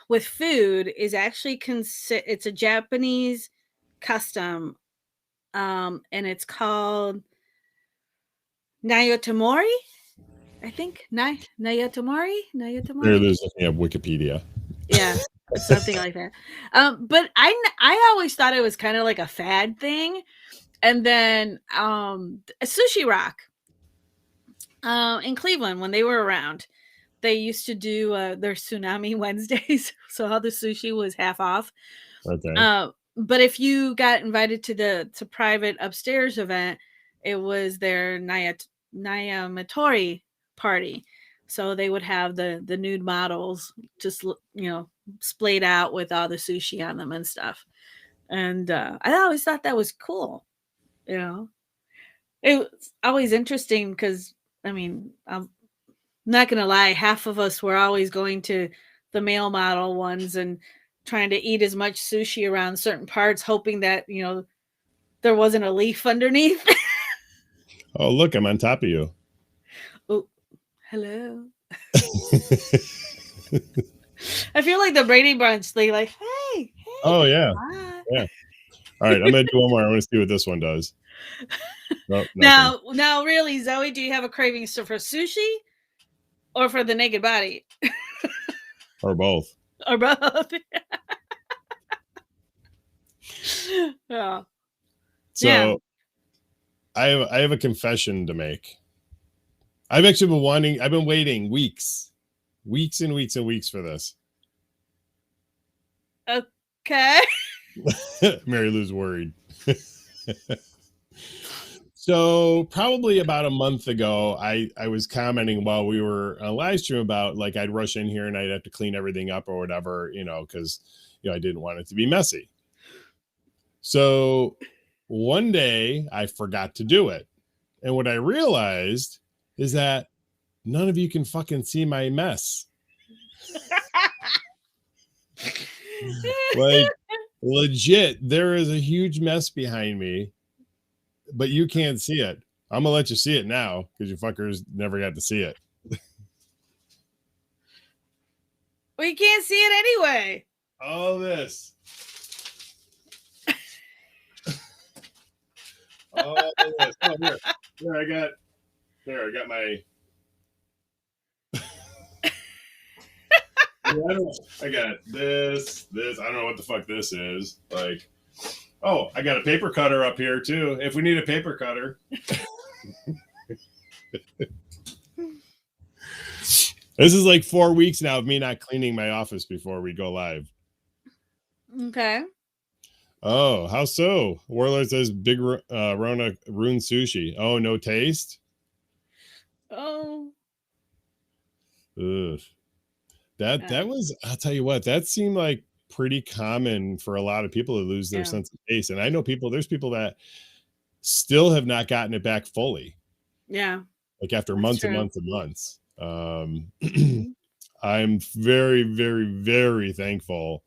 S3: with food is actually it's a Japanese custom, and it's called Nayotomori. I think Nayotomori.
S2: There it is. Looking at Wikipedia.
S3: Yeah, something like that. But I always thought it was kind of like a fad thing, and then Sushi Rock in Cleveland, when they were around, they used to do their Tsunami Wednesdays, so all the sushi was half off.
S2: Okay.
S3: But if you got invited to private upstairs event, it was their Nayamotori party. So they would have the nude models just splayed out with all the sushi on them and stuff. And I always thought that was cool. It was always interesting because I mean, I'm not gonna lie, half of us were always going to the male model ones and trying to eat as much sushi around certain parts, hoping that, there wasn't a leaf underneath.
S2: Oh, look, I'm on top of you.
S3: Oh, hello. I feel like the Brady Bunch, they like, hey.
S2: Oh, yeah.
S3: Hi.
S2: Yeah. All right, I'm going to do one more. I want to see what this one does. Nope,
S3: Now, really, Zoe, do you have a craving for sushi or for the naked body?
S2: Or both.
S3: Or both? Yeah.
S2: So
S3: Yeah.
S2: I have a confession to make. I've been waiting weeks and weeks and weeks for this.
S3: Okay.
S2: Marilu's worried. So probably about a month ago, I was commenting while we were on a live stream about like I'd rush in here and I'd have to clean everything up or whatever, because I didn't want it to be messy. So one day I forgot to do it. And what I realized is that none of you can fucking see my mess. Like legit, there is a huge mess behind me, but you can't see it. I'm gonna let you see it now because you fuckers never got to see it.
S3: We can't see it anyway.
S2: All this. All this. Oh, here I got my. I got this. I don't know what the fuck this is. Like, oh, I got a paper cutter up here too. If we need a paper cutter. This is like 4 weeks now of me not cleaning my office before we go live.
S3: Okay.
S2: Oh, how so? Warlord says Big Rona Rune Sushi. Oh, no taste?
S3: Oh.
S2: Ugh. That was, I'll tell you what, that seemed like pretty common for a lot of people to lose their sense of taste. And I know there's people that still have not gotten it back fully.
S3: Yeah.
S2: Like after months and months and months. I'm very, very, very thankful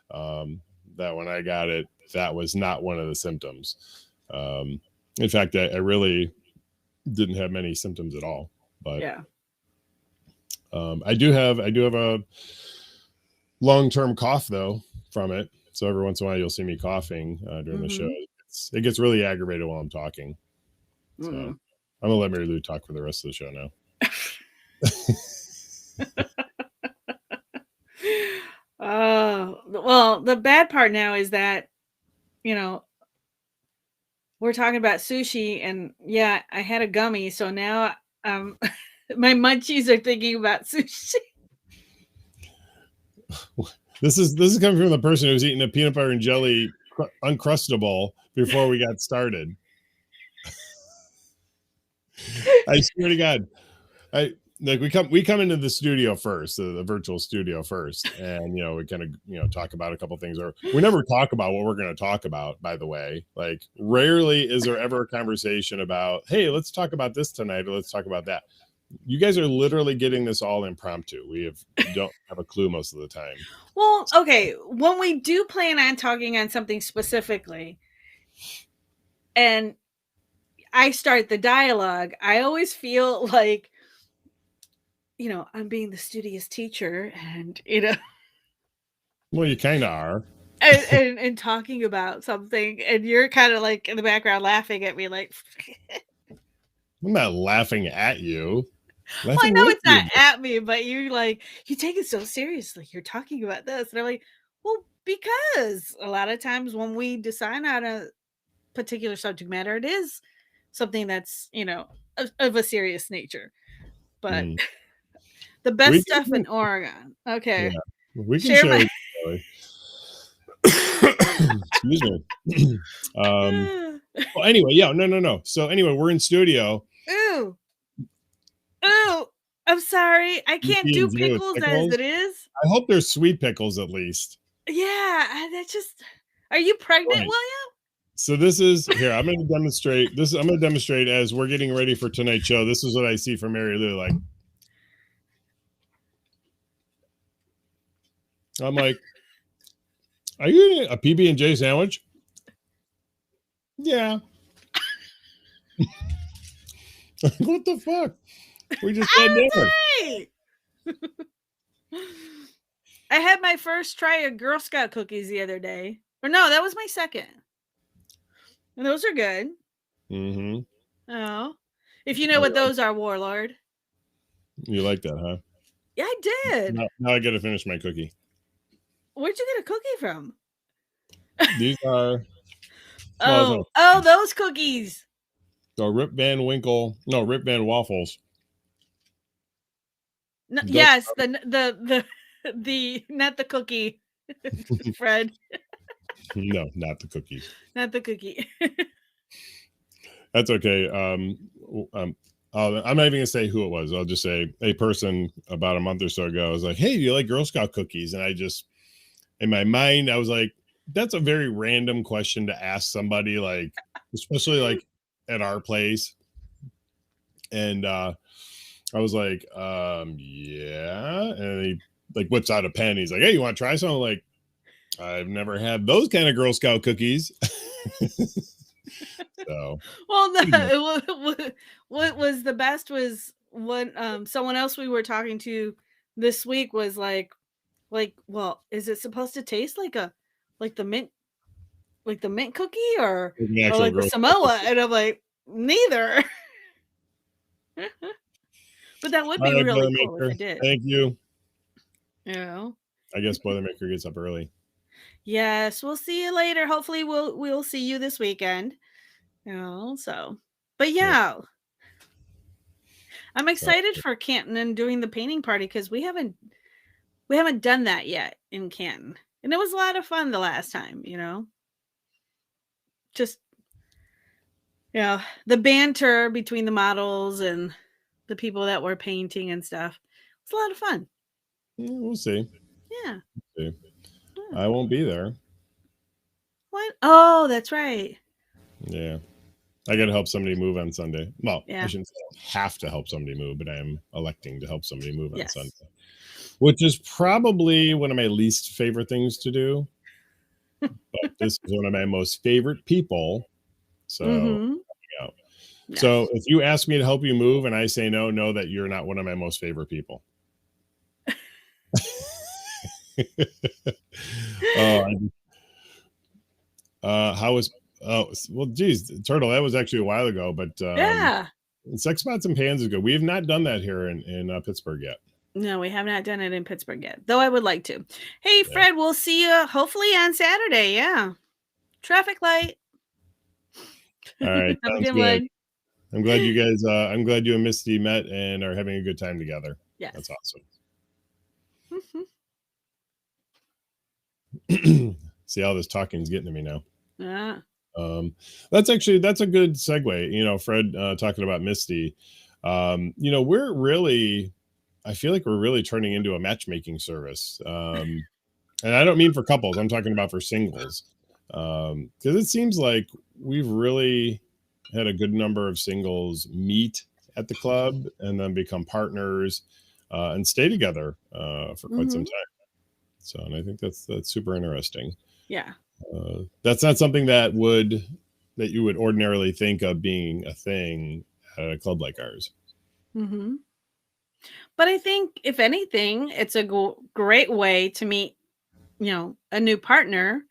S2: that when I got it, that was not one of the symptoms. In fact, I really didn't have many symptoms at all. But
S3: yeah.
S2: I do have a long-term cough though from it. So every once in a while you'll see me coughing during the show. It gets really aggravated while I'm talking. So I'm gonna let Marilu talk for the rest of the show now.
S3: Well, the bad part now is that, we're talking about sushi and yeah, I had a gummy. So now my munchies are thinking about sushi.
S2: This is coming from the person who's eating a peanut butter and jelly Uncrustable before we got started. I swear to God, we come into the studio first, the virtual studio first, and we kind of talk about a couple things, or we never talk about what we're going to talk about. By the way, like rarely is there ever a conversation about, hey, let's talk about this tonight, or let's talk about that. You guys are literally getting this all impromptu. Don't have a clue most of the time.
S3: Well, okay, when we do plan on talking on something specifically, and I start the dialogue, I always feel like, I'm being the studious teacher and,
S2: Well, you kind of are.
S3: and talking about something, and you're kind of like in the background laughing at me like.
S2: I'm not laughing at you.
S3: Well, I know it's not at me, but you take it so seriously. You're talking about this. And I'm like, well, because a lot of times when we decide on a particular subject matter, it is something that's, of a serious nature. But the best stuff in Oregon. Okay.
S2: Yeah, we can share excuse me. Well, anyway, no. So anyway, we're in studio.
S3: Ooh, I'm sorry. I can't do pickles as it is.
S2: I hope there's sweet pickles at least.
S3: Yeah, that just. Are you pregnant, William?
S2: So this is here. I'm going to demonstrate this. I'm going to demonstrate as we're getting ready for tonight's show. This is what I see from Marilu. Like, I'm like, are you eating a PB&J sandwich? Yeah. What the fuck? We just had dinner.
S3: Hey! I had my first try of Girl Scout cookies the other day. Or no, that was my second. And those are good.
S2: Mm-hmm.
S3: Oh. If you know what those are, Warlord.
S2: You like that, huh?
S3: Yeah, I did.
S2: Now I got to finish my cookie.
S3: Where'd you get a cookie from?
S2: These are
S3: those cookies.
S2: the Rip Van Waffles.
S3: No, yes, the not the cookie, Fred.
S2: No, not the cookies.
S3: Not the cookie.
S2: That's okay. I'm not even gonna say who it was. I'll just say a person about a month or so ago was like, "Hey, do you like Girl Scout cookies?" And I just, in my mind, I was like, "That's a very random question to ask somebody, like, especially like at our place." And I was like, "Yeah." And he like whips out a pen. He's like, "Hey, you want to try some?" I'm like, I've never had those kind of Girl Scout cookies. So,
S3: well, what was the best was when someone else we were talking to this week was like, well, is it supposed to taste like the mint cookie or like the Samoa? And I'm like, neither. But that would be really cool if it did.
S2: Thank you.
S3: Yeah.
S2: I guess Boilermaker gets up early.
S3: Yes, we'll see you later. Hopefully we'll see you this weekend. So but yeah. I'm excited for Canton and doing the painting party because we haven't done that yet in Canton. And it was a lot of fun the last time, Just the banter between the models and the people that were painting and stuff. It's a lot of fun.
S2: We'll see.
S3: Yeah.
S2: We'll see. I won't be there.
S3: What? Oh, that's right.
S2: Yeah. I got to help somebody move on Sunday. Well,
S3: yeah.
S2: I shouldn't say I have to help somebody move, but I am electing to help somebody move on Sunday, which is probably one of my least favorite things to do. But this is one of my most favorite people. So,
S3: Yes.
S2: So if you ask me to help you move and I say no, know that you're not one of my most favorite people. How was well, geez, Turtle, that was actually a while ago, but Sex Pots and Pans is good. We have not done that here in Pittsburgh yet.
S3: No, we have not done it in Pittsburgh yet, though I would like to. Hey, Fred, we'll see you hopefully on Saturday. Yeah. Traffic light.
S2: All right. Sounds good. I'm glad you guys, I'm glad you and Misty met and are having a good time together.
S3: Yeah.
S2: That's awesome. See, all this talking is getting to me now.
S3: Yeah.
S2: That's a good segue. Fred talking about Misty. We're really, I feel like we're really turning into a matchmaking service. And I don't mean for couples, I'm talking about for singles. Because it seems like we've really had a good number of singles meet at the club and then become partners and stay together for quite some time. So, and I think that's super interesting.
S3: Yeah.
S2: That's not something that you would ordinarily think of being a thing at a club like ours.
S3: But I think if anything, it's a great way to meet, a new partner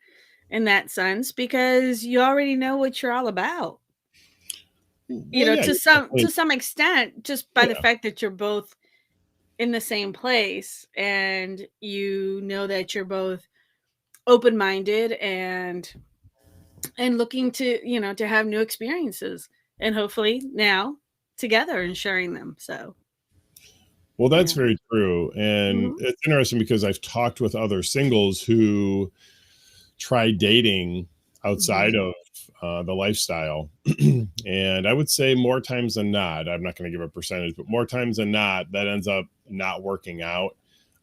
S3: in that sense, because you already know what you're all about. To some extent, just by the fact that you're both in the same place and you know that you're both open-minded and looking to to have new experiences and hopefully now together and sharing them. So
S2: well, that's very true. And it's interesting because I've talked with other singles who try dating outside of the lifestyle. And I would say more times than not, I'm not going to give a percentage, but more times than not, that ends up not working out.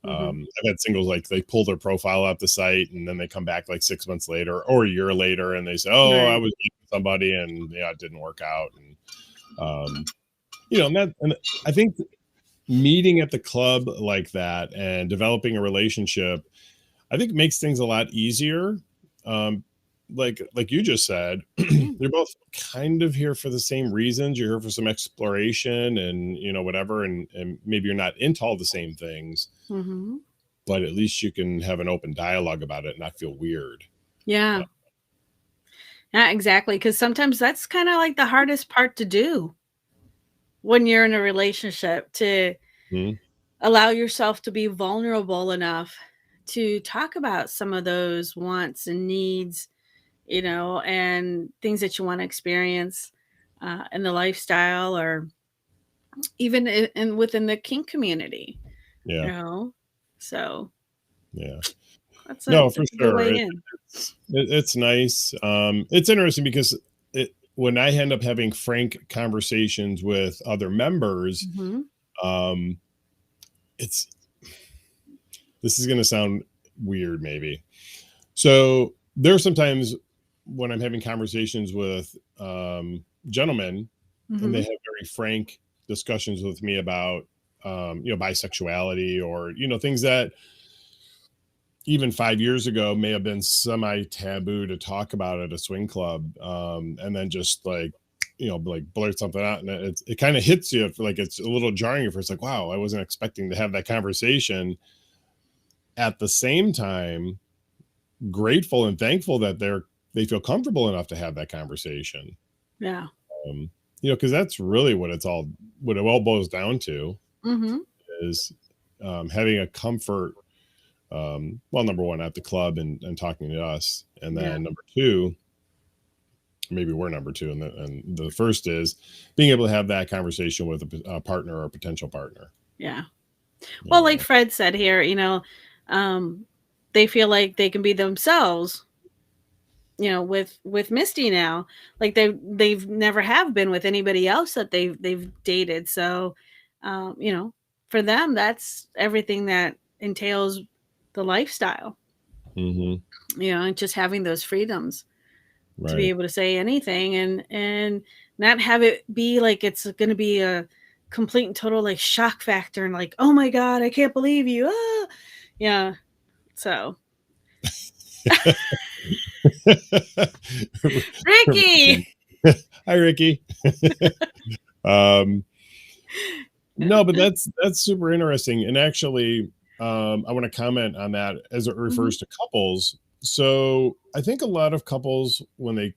S2: I've had singles like they pull their profile off the site and then they come back like 6 months later or a year later and they say, "Oh, I
S3: Right.
S2: was dating somebody and yeah, it didn't work out." And you know, and I think meeting at the club like that and developing a relationship, I think makes things a lot easier. Um, like you just said,
S3: Yeah.
S2: they're both kind of here for the same reasons. You're here for some exploration and you know whatever, and maybe you're not into all the same things,
S3: Mm-hmm.
S2: but at least you can have an open dialogue about it and not feel weird.
S3: Yeah. Yeah, exactly. Because sometimes that's kind of like the hardest part to do when you're in a relationship, to
S2: Mhm.
S3: allow yourself to be vulnerable enough to talk about some of those wants and needs, and things that you want to experience in the lifestyle, or even within the kink community, you
S2: Yeah,
S3: know. So
S2: yeah.
S3: that's a
S2: No, for
S3: that's a good
S2: sure.
S3: way in.
S2: It's nice. It's interesting because when I end up having frank conversations with other members,
S3: Hmm.
S2: um, it's this is going to sound weird, maybe. So there are sometimes when I'm having conversations with gentlemen, and they
S3: Hmm.
S2: have very frank discussions with me about you know bisexuality or you know things that even 5 years ago may have been semi taboo to talk about at a swing club, and then just like you know like blurt something out and it kind of hits you like it's a little jarring at first like wow I wasn't expecting to have that conversation. At the same time, grateful and thankful that they feel comfortable enough to have that conversation.
S3: Yeah.
S2: um you know because that's really what it all boils down to
S3: Hmm.
S2: is having a comfort, well, number one at the club and talking to us, and
S3: Yeah.
S2: then number two, maybe we're number two, and the first is being able to have that conversation with a partner or a potential partner.
S3: Yeah.
S2: You
S3: Well, like
S2: know,
S3: Fred said here, um, they feel like they can be themselves, with Misty now. Like they've never have been with anybody else that they've dated. So, for them, that's everything that entails the lifestyle.
S2: hmm
S3: And just having those freedoms to be
S2: right.
S3: able to say anything, and not have it be like it's going to be a complete and total like shock factor, and like, oh my god, I can't believe you. Ah! Yeah. So, Ricky.
S2: Hi, Ricky. um no, but that's super interesting, and actually I want to comment on that as it
S3: Mhm.
S2: refers to couples. So I think a lot of couples when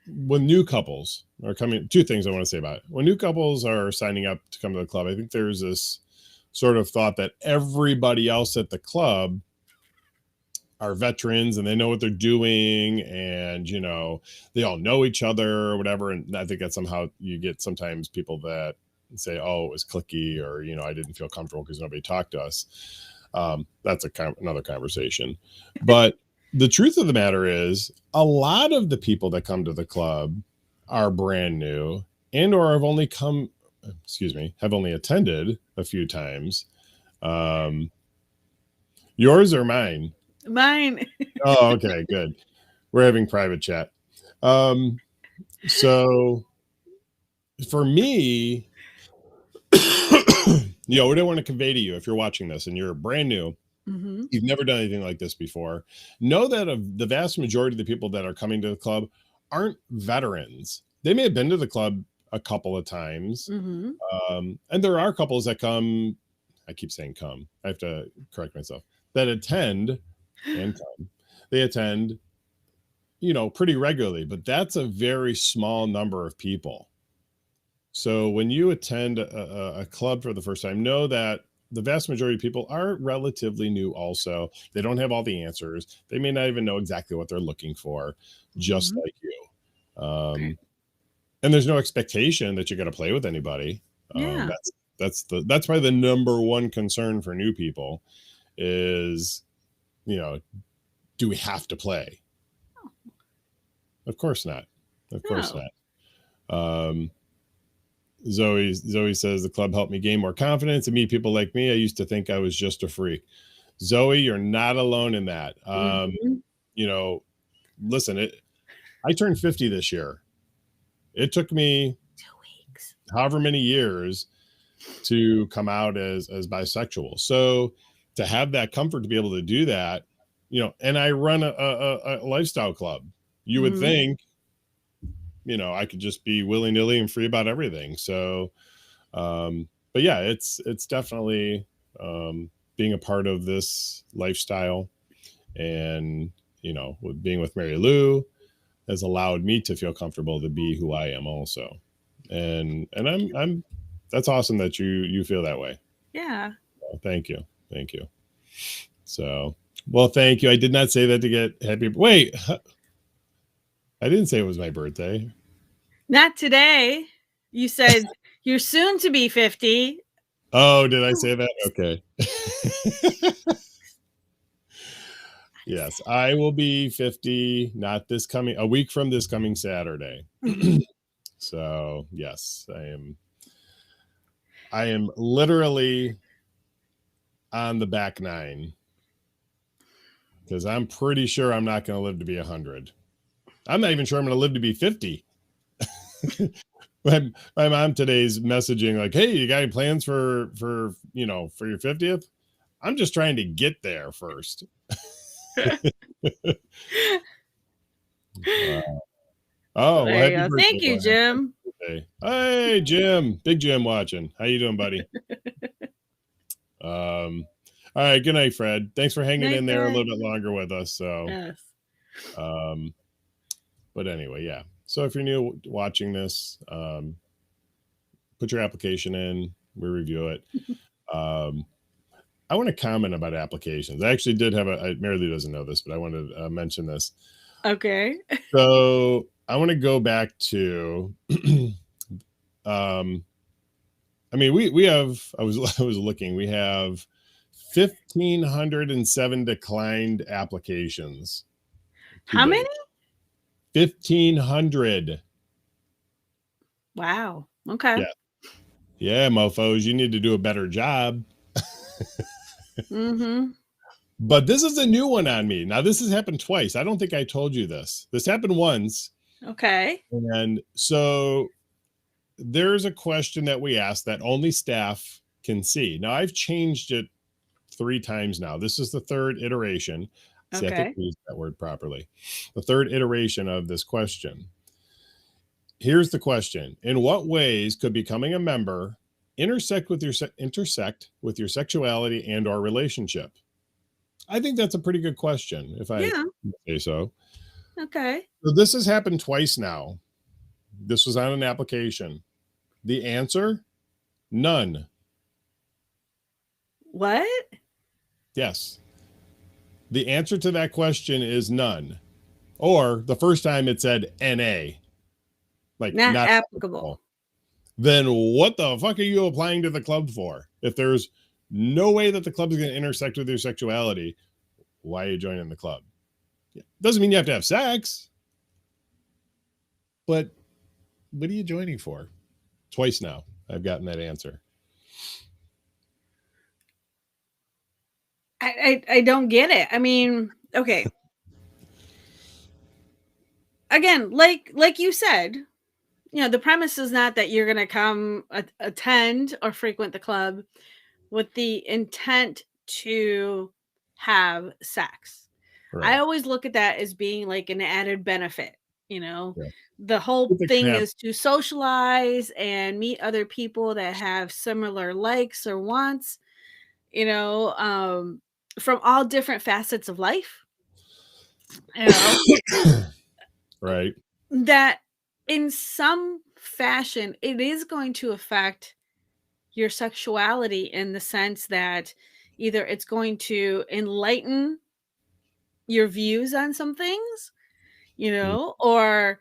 S2: new couples are coming, two things I want to say about it. When new couples are signing up to come to the club, I think there's this sort of thought that everybody else at the club are veterans and they know what they're doing, and you know they all know each other or whatever. And I think that somehow you get sometimes people that say, "Oh, it was clicky," or you know, "I didn't feel comfortable because nobody talked to us." That's another conversation. But the truth of the matter is, a lot of the people that come to the club are brand new and or have only attended a few times. Um, yours or mine?
S3: Mine.
S2: Oh, okay, good. We're having private chat. Um, so for me, you know, what I want to convey to you if you're watching this and you're brand new,
S3: Hmm.
S2: you've never done anything like this before, know that of the vast majority of the people that are coming to the club aren't veterans. They may have been to the club a couple of times.
S3: Hmm.
S2: And there are couples that come, I keep saying come, I have to correct myself, that attend and come. They attend, you know, pretty regularly, but that's a very small number of people. So when you attend a club for the first time, know that the vast majority of people are relatively new also. They don't have all the answers. They may not even know exactly what they're looking for, just
S3: Hmm.
S2: like you.
S3: Okay.
S2: And there's no expectation that you're going to play with anybody.
S3: Yeah.
S2: That's probably the number one concern for new people is, you know, do we have to play? Of course not. Of course
S3: No.
S2: not. Um, Zoe says the club helped me gain more confidence and meet people like me. I used to think I was just a freak. Zoe, you're not alone in that. You know, listen, I turned 50 this year. It took me
S3: 2 weeks.
S2: however many years to come out as bisexual. So to have that comfort to be able to do that, you know, and I run a lifestyle club. You would think, you know, I could just be willy-nilly and free about everything. So, but yeah, it's definitely being a part of this lifestyle, and you know, being with Marilu has allowed me to feel comfortable to be who I am also, and I'm that's awesome that you feel that way.
S3: Yeah.
S2: So, thank you. So, well, thank you. I did not say that to get happy. Wait, I didn't say it was my birthday.
S3: Not today. You said you're soon to be 50.
S2: Oh, did I say that? Okay. Yes, I will be 50, not a week from this coming Saturday. So, yes, I am literally on the back nine, because I'm pretty sure I'm not going to live to be 100. I'm not even sure I'm going to live to be 50. My mom today's messaging like, "Hey, you got any plans for your 50th?" I'm just trying to get there first. Oh, well, happy birthday.
S3: Thank you, Jim.
S2: Hey, Jim, big Jim watching. How you doing, buddy? All right, good night, Fred. Thanks for hanging in there a little bit longer with us. So,
S3: yes.
S2: But anyway, yeah. So if you're new watching this, put your application in. We review it. I want to comment about applications. I actually did have Marilu doesn't know this, but I wanted to mention this.
S3: Okay.
S2: So I want to go back to, I mean, we have, I was looking, we have 1,507 declined applications.
S3: How many?
S2: 1,500.
S3: Wow. Okay.
S2: Yeah, mofos, you need to do a better job. But this is a new one on me. Now, this has happened twice. I don't think I told you this. This happened once.
S3: Okay.
S2: And so there's a question that we ask that only staff can see. Now, I've changed it 3 times now. This is the 3rd iteration. See, I think I used that word properly. The 3rd iteration of this question. Here's the question. In what ways could becoming a member intersect with your sexuality and or relationship? I think that's a pretty good question, if I say so.
S3: Okay.
S2: So this has happened twice now. This was on an application. The answer, none.
S3: What?
S2: Yes. The answer to that question is none. Or the first time it said NA. Like
S3: not applicable.
S2: Then what the fuck are you applying to the club for? If there's no way that the club is going to intersect with your sexuality, why are you joining the club? Doesn't mean you have to have sex. But what are you joining for? Twice now I've gotten that answer.
S3: I don't get it. I mean, okay. Again, like you said, you know, the premise is not that you're going to come attend or frequent the club with the intent to have sex. Right. I always look at that as being like an added benefit. You know, the whole thing is to socialize and meet other people that have similar likes or wants, you know, from all different facets of life. You know,
S2: right.
S3: That in some fashion, it is going to affect your sexuality in the sense that either it's going to enlighten your views on some things, you know, or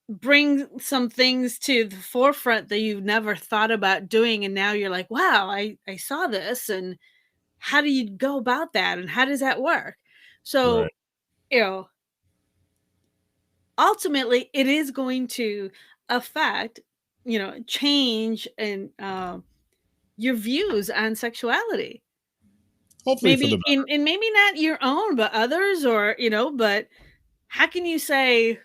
S3: bring some things to the forefront that you've never thought about doing. And now you're like, wow, I saw this. And how do you go about that? And how does that work? So, you know, ultimately, it is going to affect change and your views on sexuality.
S2: Hopefully for the
S3: Maybe and maybe not your own, but others, or but how can you say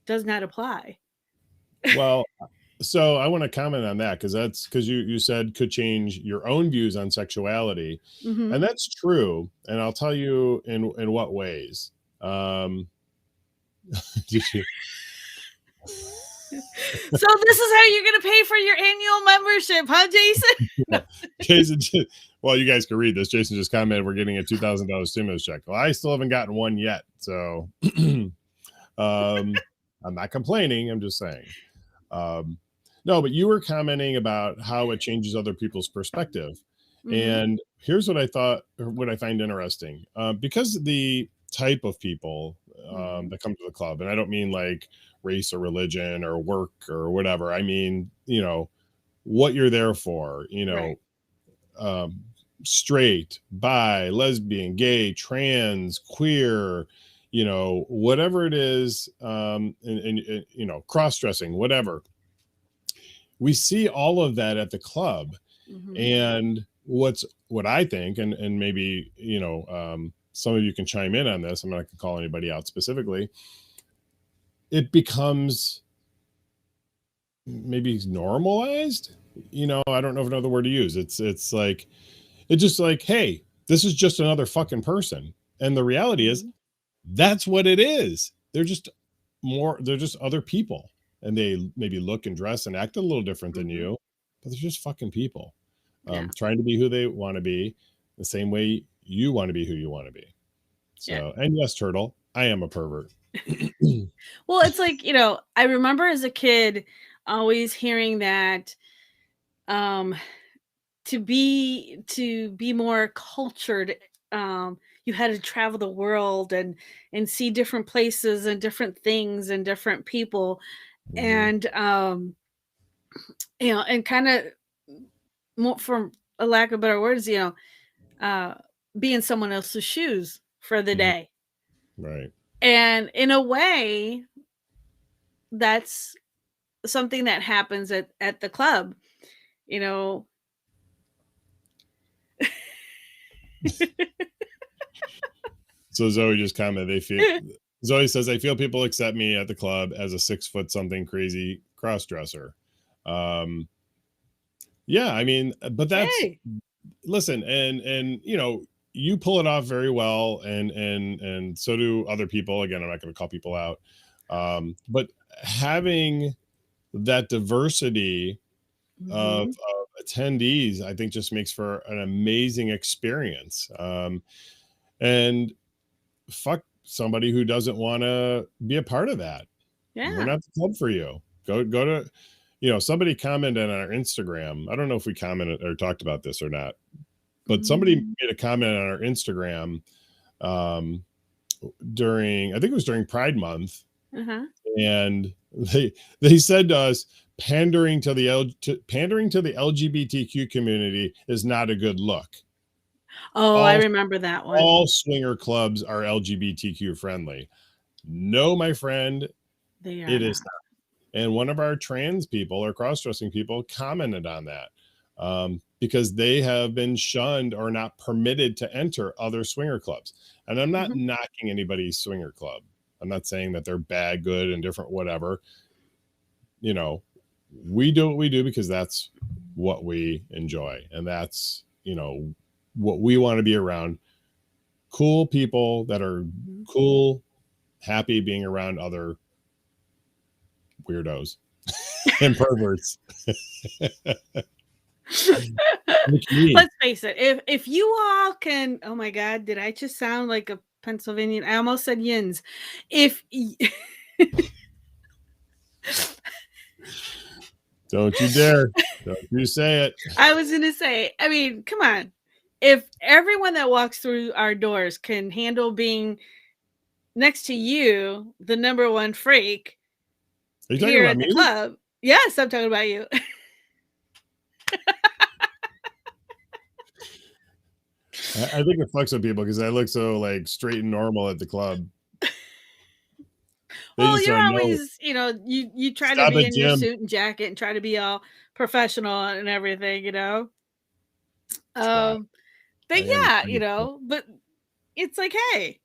S3: does not apply?
S2: well, so I want to comment on that because that's because you said could change your own views on sexuality,
S3: Mm-hmm.
S2: and that's true. And I'll tell you in what ways. Did you?
S3: So this is how you're going to pay for your annual membership, huh, Jason?
S2: Jason, well, you guys can read this. Jason just commented we're getting a $2,000 stimulus check. Well, I still haven't gotten one yet, so I'm not complaining. I'm just saying. No, but you were commenting about how it changes other people's perspective,
S3: Mm-hmm.
S2: and here's what I find interesting, because the type of people that come to the club, and I don't mean like race or religion or work or whatever. I mean, what you're there for.
S3: Right.
S2: Straight, bi, lesbian, gay, trans, queer, whatever it is, and cross-dressing, whatever. We see all of that at the club.
S3: Mm-hmm.
S2: And what I think, and maybe, some of you can chime in on this. I'm not going to call anybody out specifically. It becomes maybe normalized. I don't know if another word to use. It's like, it's just like, hey, this is just another fucking person. And the reality is that's what it is. They're just other people. And they maybe look and dress and act a little different than you, but they're just fucking people. Trying to be who they want to be the same way you want to be who you want to be. So, and yes, Turtle, I am a pervert.
S3: Well, it's like, I remember as a kid always hearing that to be more cultured, you had to travel the world and see different places and different things and different people. And and kind of more, for a lack of better words, be in someone else's shoes for the day.
S2: Right.
S3: And in a way, that's something that happens at the club,
S2: So Zoe just commented, Zoe says, I feel people accept me at the club as a 6 foot something crazy cross dresser. Yeah, I mean, but that's, listen, and you pull it off very well, and so do other people. Again, I'm not going to call people out, but having that diversity of attendees, I think, just makes for an amazing experience. And fuck somebody who doesn't want to be a part of that. We're not the club for you. Go to, somebody commented on our Instagram. I don't know if we commented or talked about this or not, but somebody made a comment on our Instagram during, I think it was during Pride Month. And they said to us, pandering to the LGBTQ community is not a good look.
S3: I remember that one.
S2: All swinger clubs are LGBTQ friendly. No, my friend, it is not. And one of our trans people or cross-dressing people commented on that because they have been shunned or not permitted to enter other swinger clubs. And I'm not knocking anybody's swinger club. I'm not saying that they're bad, good, and different, whatever. We do what we do because that's what we enjoy. And that's, what we want to be around. Cool people that are cool, happy being around other weirdos and perverts.
S3: Let's face it. If you all can, oh my God, did I just sound like a Pennsylvanian? I almost said yins.
S2: Don't you dare. Don't you say it.
S3: I was going to say, I mean, come on. If everyone that walks through our doors can handle being next to you, the number one freak,
S2: are you talking
S3: here
S2: about
S3: at
S2: me?
S3: The club. Yes, I'm talking about you.
S2: I think it fucks with people because I look so like straight and normal at the club.
S3: Well,
S2: just
S3: you're
S2: don't know.
S3: always, you try
S2: Stop
S3: to be
S2: it,
S3: in your
S2: Jim.
S3: suit and jacket and try to be all professional and everything,
S2: Try.
S3: But
S2: I
S3: yeah,
S2: understand.
S3: but it's like, hey,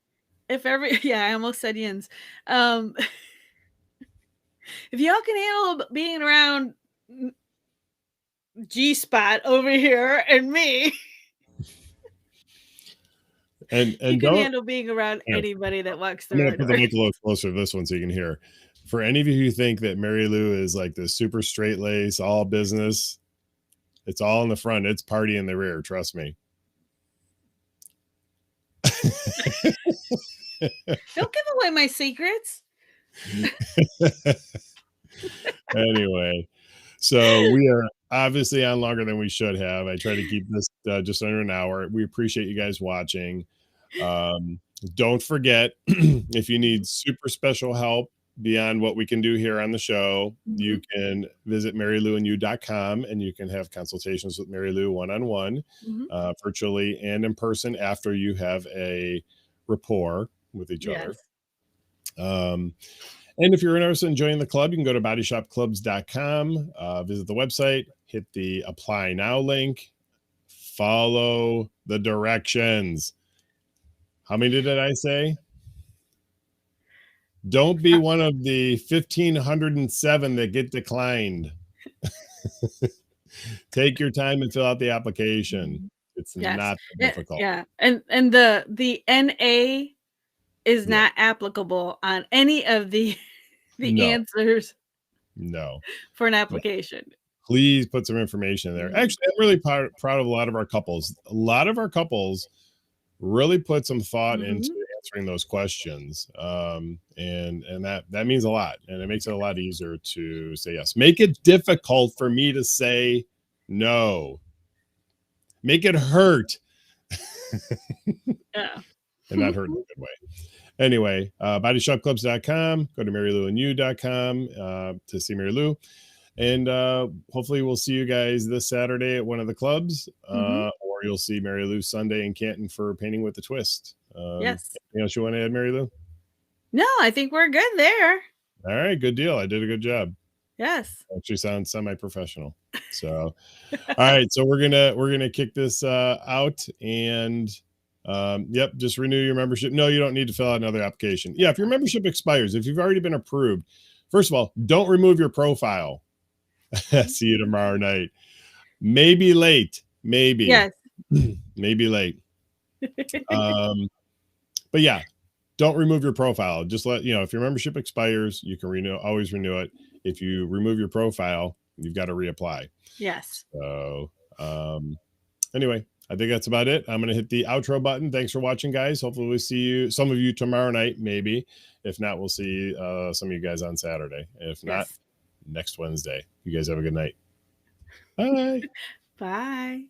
S3: I almost said yins. If y'all can handle being around G Spot over here and me,
S2: And
S3: you can
S2: don't.
S3: handle being around
S2: Here,
S3: anybody that walks
S2: I'm
S3: through
S2: gonna
S3: our
S2: put the
S3: door.
S2: mic a little closer to this one so you can hear. For any of you who think that Marilu is like this super straight lace, all business, it's all in the front. It's party in the rear. Trust me.
S3: Don't give away my secrets.
S2: Anyway, so we are obviously on longer than we should have. I try to keep this just under an hour. We appreciate you guys watching. Don't forget, if you need super special help beyond what we can do here on the show, you can visit mariluandyou.com and you can have consultations with Marilu one-on-one, virtually and in person after you have a rapport with each other. And if you're interested in joining the club, you can go to bodyshopclubs.com, visit the website, hit the apply now link, follow the directions. How many did I say? Don't be one of the 1,507 that get declined. Take your time and fill out the application. It's not difficult.
S3: Yeah. And the NA is not applicable on any of the answers.
S2: No.
S3: For an application.
S2: Please put some information there. Actually, I'm really proud of a lot of our couples. A lot of our couples really put some thought into answering those questions. And that means a lot. And it makes it a lot easier to say yes. Make it difficult for me to say no. Make it hurt.
S3: Yeah.
S2: And not hurt in a good way. Anyway, bodyshopclubs.com. Go to mariluandyou.com to see Marilu. And hopefully we'll see you guys this Saturday at one of the clubs, or you'll see Marilu Sunday in Canton for Painting with a Twist.
S3: Yes.
S2: Anything else you want to add, Marilu?
S3: No, I think we're good there.
S2: All right, good deal. I did a good job.
S3: Yes.
S2: Actually sounds semi-professional. So, all right. So we're gonna kick this out and just renew your membership. No, you don't need to fill out another application. Yeah, if your membership expires, if you've already been approved, first of all, don't remove your profile. See you tomorrow night. Maybe late. Maybe.
S3: Yes.
S2: Maybe late. But yeah, don't remove your profile. Just let if your membership expires, you can always renew it. If you remove your profile, you've got to reapply.
S3: Yes.
S2: So anyway, I think that's about it. I'm going to hit the outro button. Thanks for watching, guys. Hopefully we'll see some of you tomorrow night, maybe. If not, we'll see some of you guys on Saturday. If not, next Wednesday. You guys have a good night. Bye.
S3: Bye.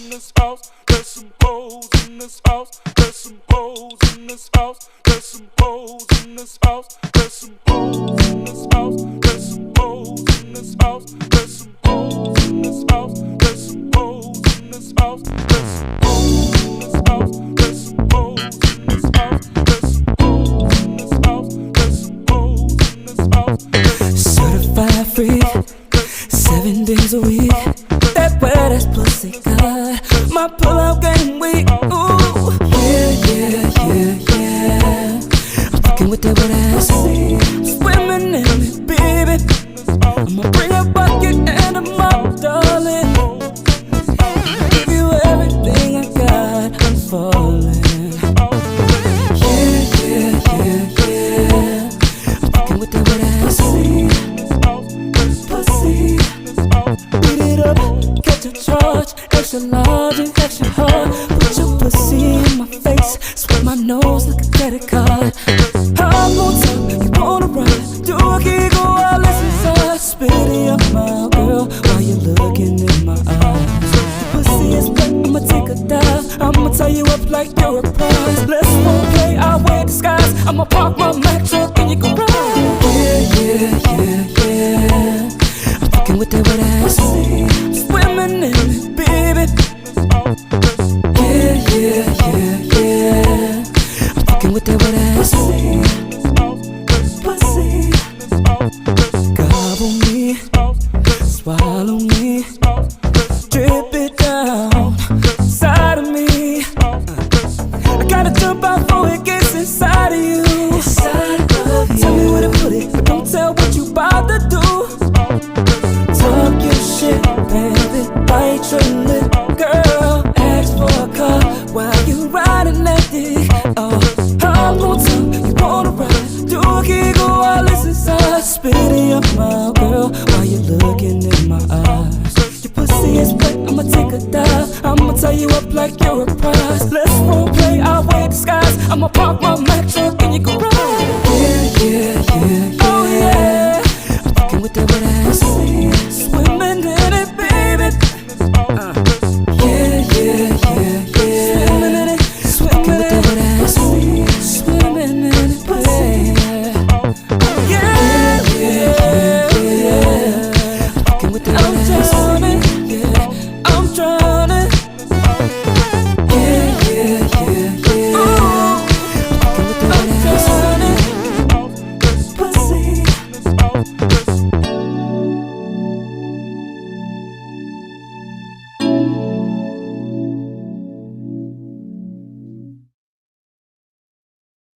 S5: In this house, there's some hoes in this house, there's some hoes in this house, there's some hoes in this house, there's some hoes in this house, there's some hoes in this house, there's some hoes in this house, there's some hoes in this house, there's some hoes in this house, there's some hoes in this house, there's some hoes in this house, there's some hoes in this house. Certified freak, 7 days a week. That wet ass pussy good. My pull-out game weak. Ooh, yeah. I'm fucking with that wet ass. Swimming in it, baby. I'ma bring a bucket and a mop, darling. Give you everything I got. I'm falling. Yeah. I'm fucking with that wet ass. Pussy. Beat it up, catch a charge, extra large and extra hard. Put your pussy in my face, swipe my nose like a credit card. Hop on top, you wanna ride, do a giggle while it's inside. Spit in your mouth, girl, while you're looking in my eyes. Your pussy is wet, I'ma take a dive, I'ma tie you up like you're a prize. Let's play our way disguise, I'ma park my Mack truck and you can ride. Yeah. Fucking with that wet ass, swimming in it, baby. Yeah. I'm fucking
S4: Come with that wet ass pussy. Gobble me, swallow me, drip it down inside of me. I gotta jump out before it gets inside of you. Tell me where to put it, but don't tell what you about to do. Talk your shit, baby, bite your lip, girl. Ask for a car while you riding that dick. Oh, I'm gon' tell you wanna ride. Do a giggle while it's inside. Spit in your mouth, girl, while you're looking in my eyes. Your pussy is wet, I'ma take a dive. I'ma tie you up like you're a prize. Let's role play our way disguise. I'ma park my Mac truck and you can ride. Yeah, yeah, yeah.